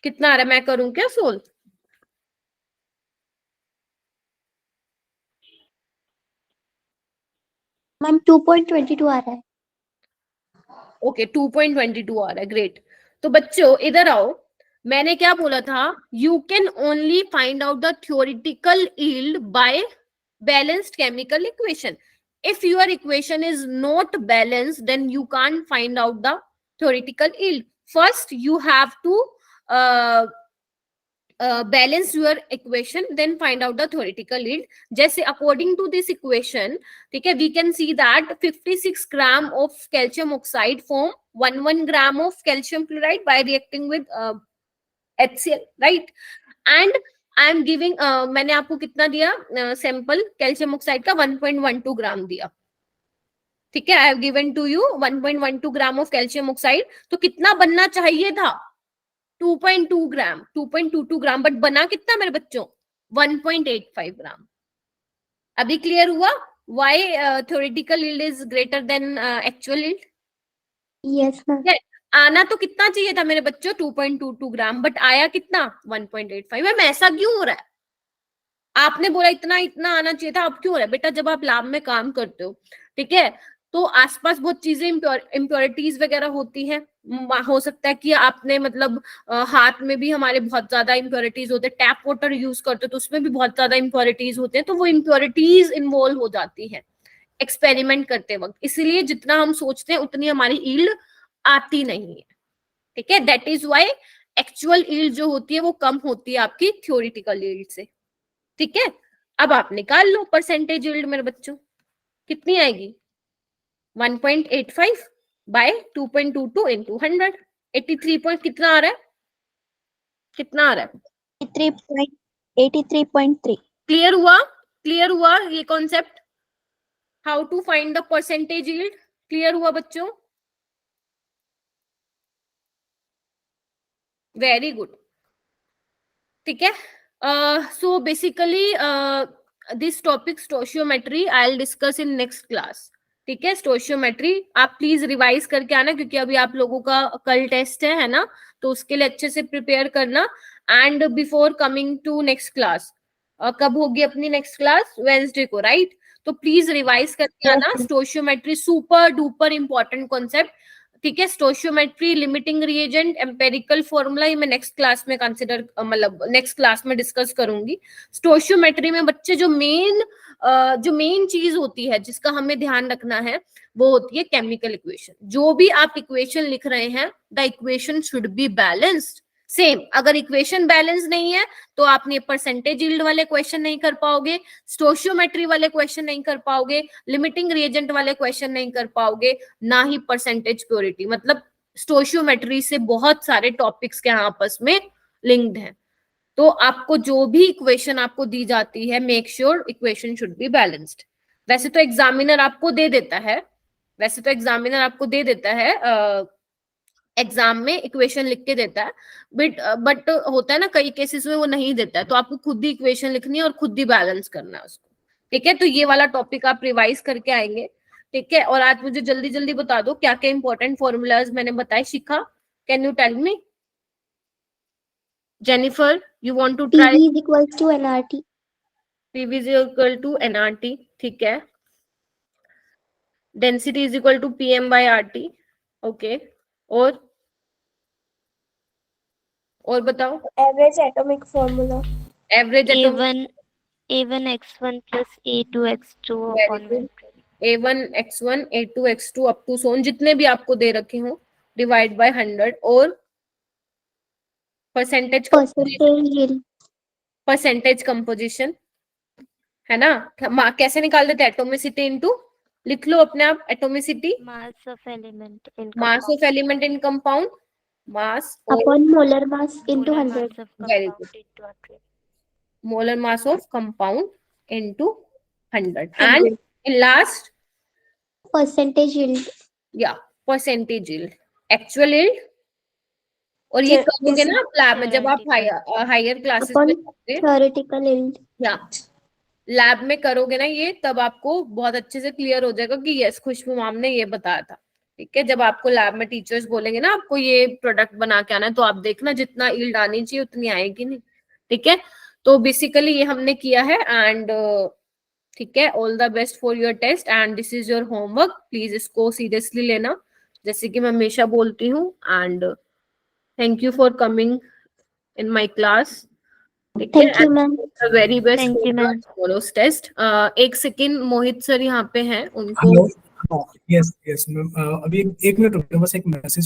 कितना आ रहा है, मैं करूं क्या सोल्व? मैम 2.22 आ रहा है। ओके 2.22 आ रहा है, ग्रेट। तो बच्चों इधर आओ, मैंने क्या बोला था, you can only find out the theoretical yield by balanced chemical equation. if your equation is not balanced, then you can't find out the theoretical yield. First you have to balance your equation, then find out the theoretical yield. जैसे according to this equation, ठीक है, we can see that 56 gram of calcium oxide form 1 gram of calcium chloride by reacting with HCl, right? And I am giving मैंने आपको कितना दिया सैंपल कैल्शियम ऑक्साइड का, 1.12 ग्राम दिया, ठीक है। I have given to you 1.12 gram of calcium oxide, तो कितना बनना चाहिए था, 2.2 ग्राम, 2.22 ग्राम, बट बना कितना मेरे बच्चों, 1.85 ग्राम। अभी क्लियर हुआ why theoretical yield is greater than actual yield? Yes ma'am. आना तो कितना चाहिए था मेरे बच्चों, 2.22 ग्राम, बट आया कितना, 1.85। मैम ऐसा क्यों हो रहा है, आपने बोला इतना इतना आना चाहिए था, अब क्यों हो रहा है बेटा? जब आप लैब में काम करते हो, ठीक है, तो आसपास बहुत चीजें इम्प्योरिटीज वगैरह होती हैं। हो सकता है कि आपने मतलब हाथ में भी हमारे बहुत ज्यादा इम्प्योरिटीज होते हैं, टैप वाटर यूज करते हो तो उसमें भी बहुत ज्यादा इम्प्योरिटीज होते हैं, तो वो इम्प्योरिटीज इन्वॉल्व हो जाती है एक्सपेरिमेंट करते वक्त, इसलिए जितना हम सोचते हैं उतनी हमारी यील्ड आती नहीं है, ठीक है। That is why actual yield जो होती है वो कम होती है आपकी थ्योरेटिकल यील्ड से, ठीक है। अब आप निकाल लो परसेंटेज यील्ड मेरे बच्चों, कितनी आएगी, 1.85 बाय 2.22 इंटू 100, 83 पॉइंट कितना आ रहा है, कितना आ रहा है, 83.3। क्लियर हुआ, क्लियर हुआ ये concept, how to find the percentage yield, clear हुआ बच्चों? वेरी गुड, ठीक है। So basically this topic stoichiometry I will discuss in next class, ठीक है। स्टोशियोमेट्री आप प्लीज रिवाइज करके आना, क्योंकि अभी आप लोगों का कल टेस्ट है ना, तो उसके लिए अच्छे से प्रिपेयर करना। And before coming to next class, कब होगी अपनी नेक्स्ट क्लास, वेंसडे को, राइट? तो प्लीज रिवाइज करके आना। Stoichiometry super duper important concept, ठीक है। Stoichiometry, limiting reagent, empirical formula, ये मैं नेक्स्ट क्लास में कंसिडर मतलब नेक्स्ट क्लास में डिस्कस करूंगी। स्टोशियोमेट्री में बच्चे जो मेन चीज होती है जिसका हमें ध्यान रखना है वो होती है केमिकल इक्वेशन। जो भी आप इक्वेशन लिख रहे हैं, the equation should be balanced. Same, अगर इक्वेशन बैलेंस नहीं है तो आप ये परसेंटेज यील्ड वाले क्वेश्चन नहीं कर पाओगे, स्टोशियोमेट्री वाले क्वेश्चन नहीं कर पाओगे, लिमिटिंग रिएजेंट वाले क्वेश्चन नहीं कर पाओगे, ना ही परसेंटेज प्योरिटी। मतलब स्टोशियोमेट्री से बहुत सारे टॉपिक्स के आपस में लिंक्ड हैं। तो आपको जो भी इक्वेशन आपको दी जाती है, make sure equation should be balanced. वैसे तो एग्जामिनर आपको दे देता है, एग्जाम में इक्वेशन लिख के देता है, बट होता है ना कई केसेस में वो नहीं देता है, तो आपको खुद ही इक्वेशन लिखनी है और खुद ही बैलेंस करना है उसको, ठीक है। तो ये वाला टॉपिक आप रिवाइज करके आएंगे, ठीक है। और आज मुझे जल्दी जल्दी बता दो क्या क्या इंपॉर्टेंट फॉर्मूलाज मैंने बताए, Shikha can you tell me? Jennifer you want to try? PV is equals to nRT। PV is equal to nRT, ठीक है। Density is equal to PM by RT, okay. और बताओ, average atomic formula, average atomic, A1 A1 x1 plus A2 x2 Very upon good. matrix. A1 x1 A2 x2 up to सोन जितने भी आपको दे रखे हो डिवाइड बाय 100 और परसेंटेज कंपोजिशन है ना। कैसे निकाल देते हैं एटोमिसिटी इनटू, लिख लो अपने आप atomicity, Mass of element in mass compound. Of element in compound, mass upon molar mass into Molar 100. mass of Very compound into 100. molar mass of compound into 100 and in last Percentage yield. yeah percentage yield, actual yield। और ये करोगे ना आप लैब में जब आप हायर क्लासेस में Upon जाओगे theoretical yield. या लैब में करोगे ना ये, तब आपको बहुत अच्छे से क्लियर हो जाएगा कि यस खुशबू मैम ने ये बताया था। ठीक है, जब आपको लैब में टीचर्स बोलेंगे ना आपको ये प्रोडक्ट बना के आना है, तो आप देखना जितना यील्ड आनी चाहिए उतनी आएगी नहीं। ठीक है, तो बेसिकली ये हमने किया है एंड ठीक है, all the best for your test and this is your homework, please इसको सीरियसली लेना जैसे कि मैं हमेशा बोलती हूँ। And thank you for coming in my class. Thank you, ma'am. Very best Thank you, ma'am. Follows test. एक सेकेंड, मोहित सर यहाँ पे हैं, उनको हेलो, हाँ, यस यस मैम, अभी एक मिनट रुकिए, बस एक मैसेज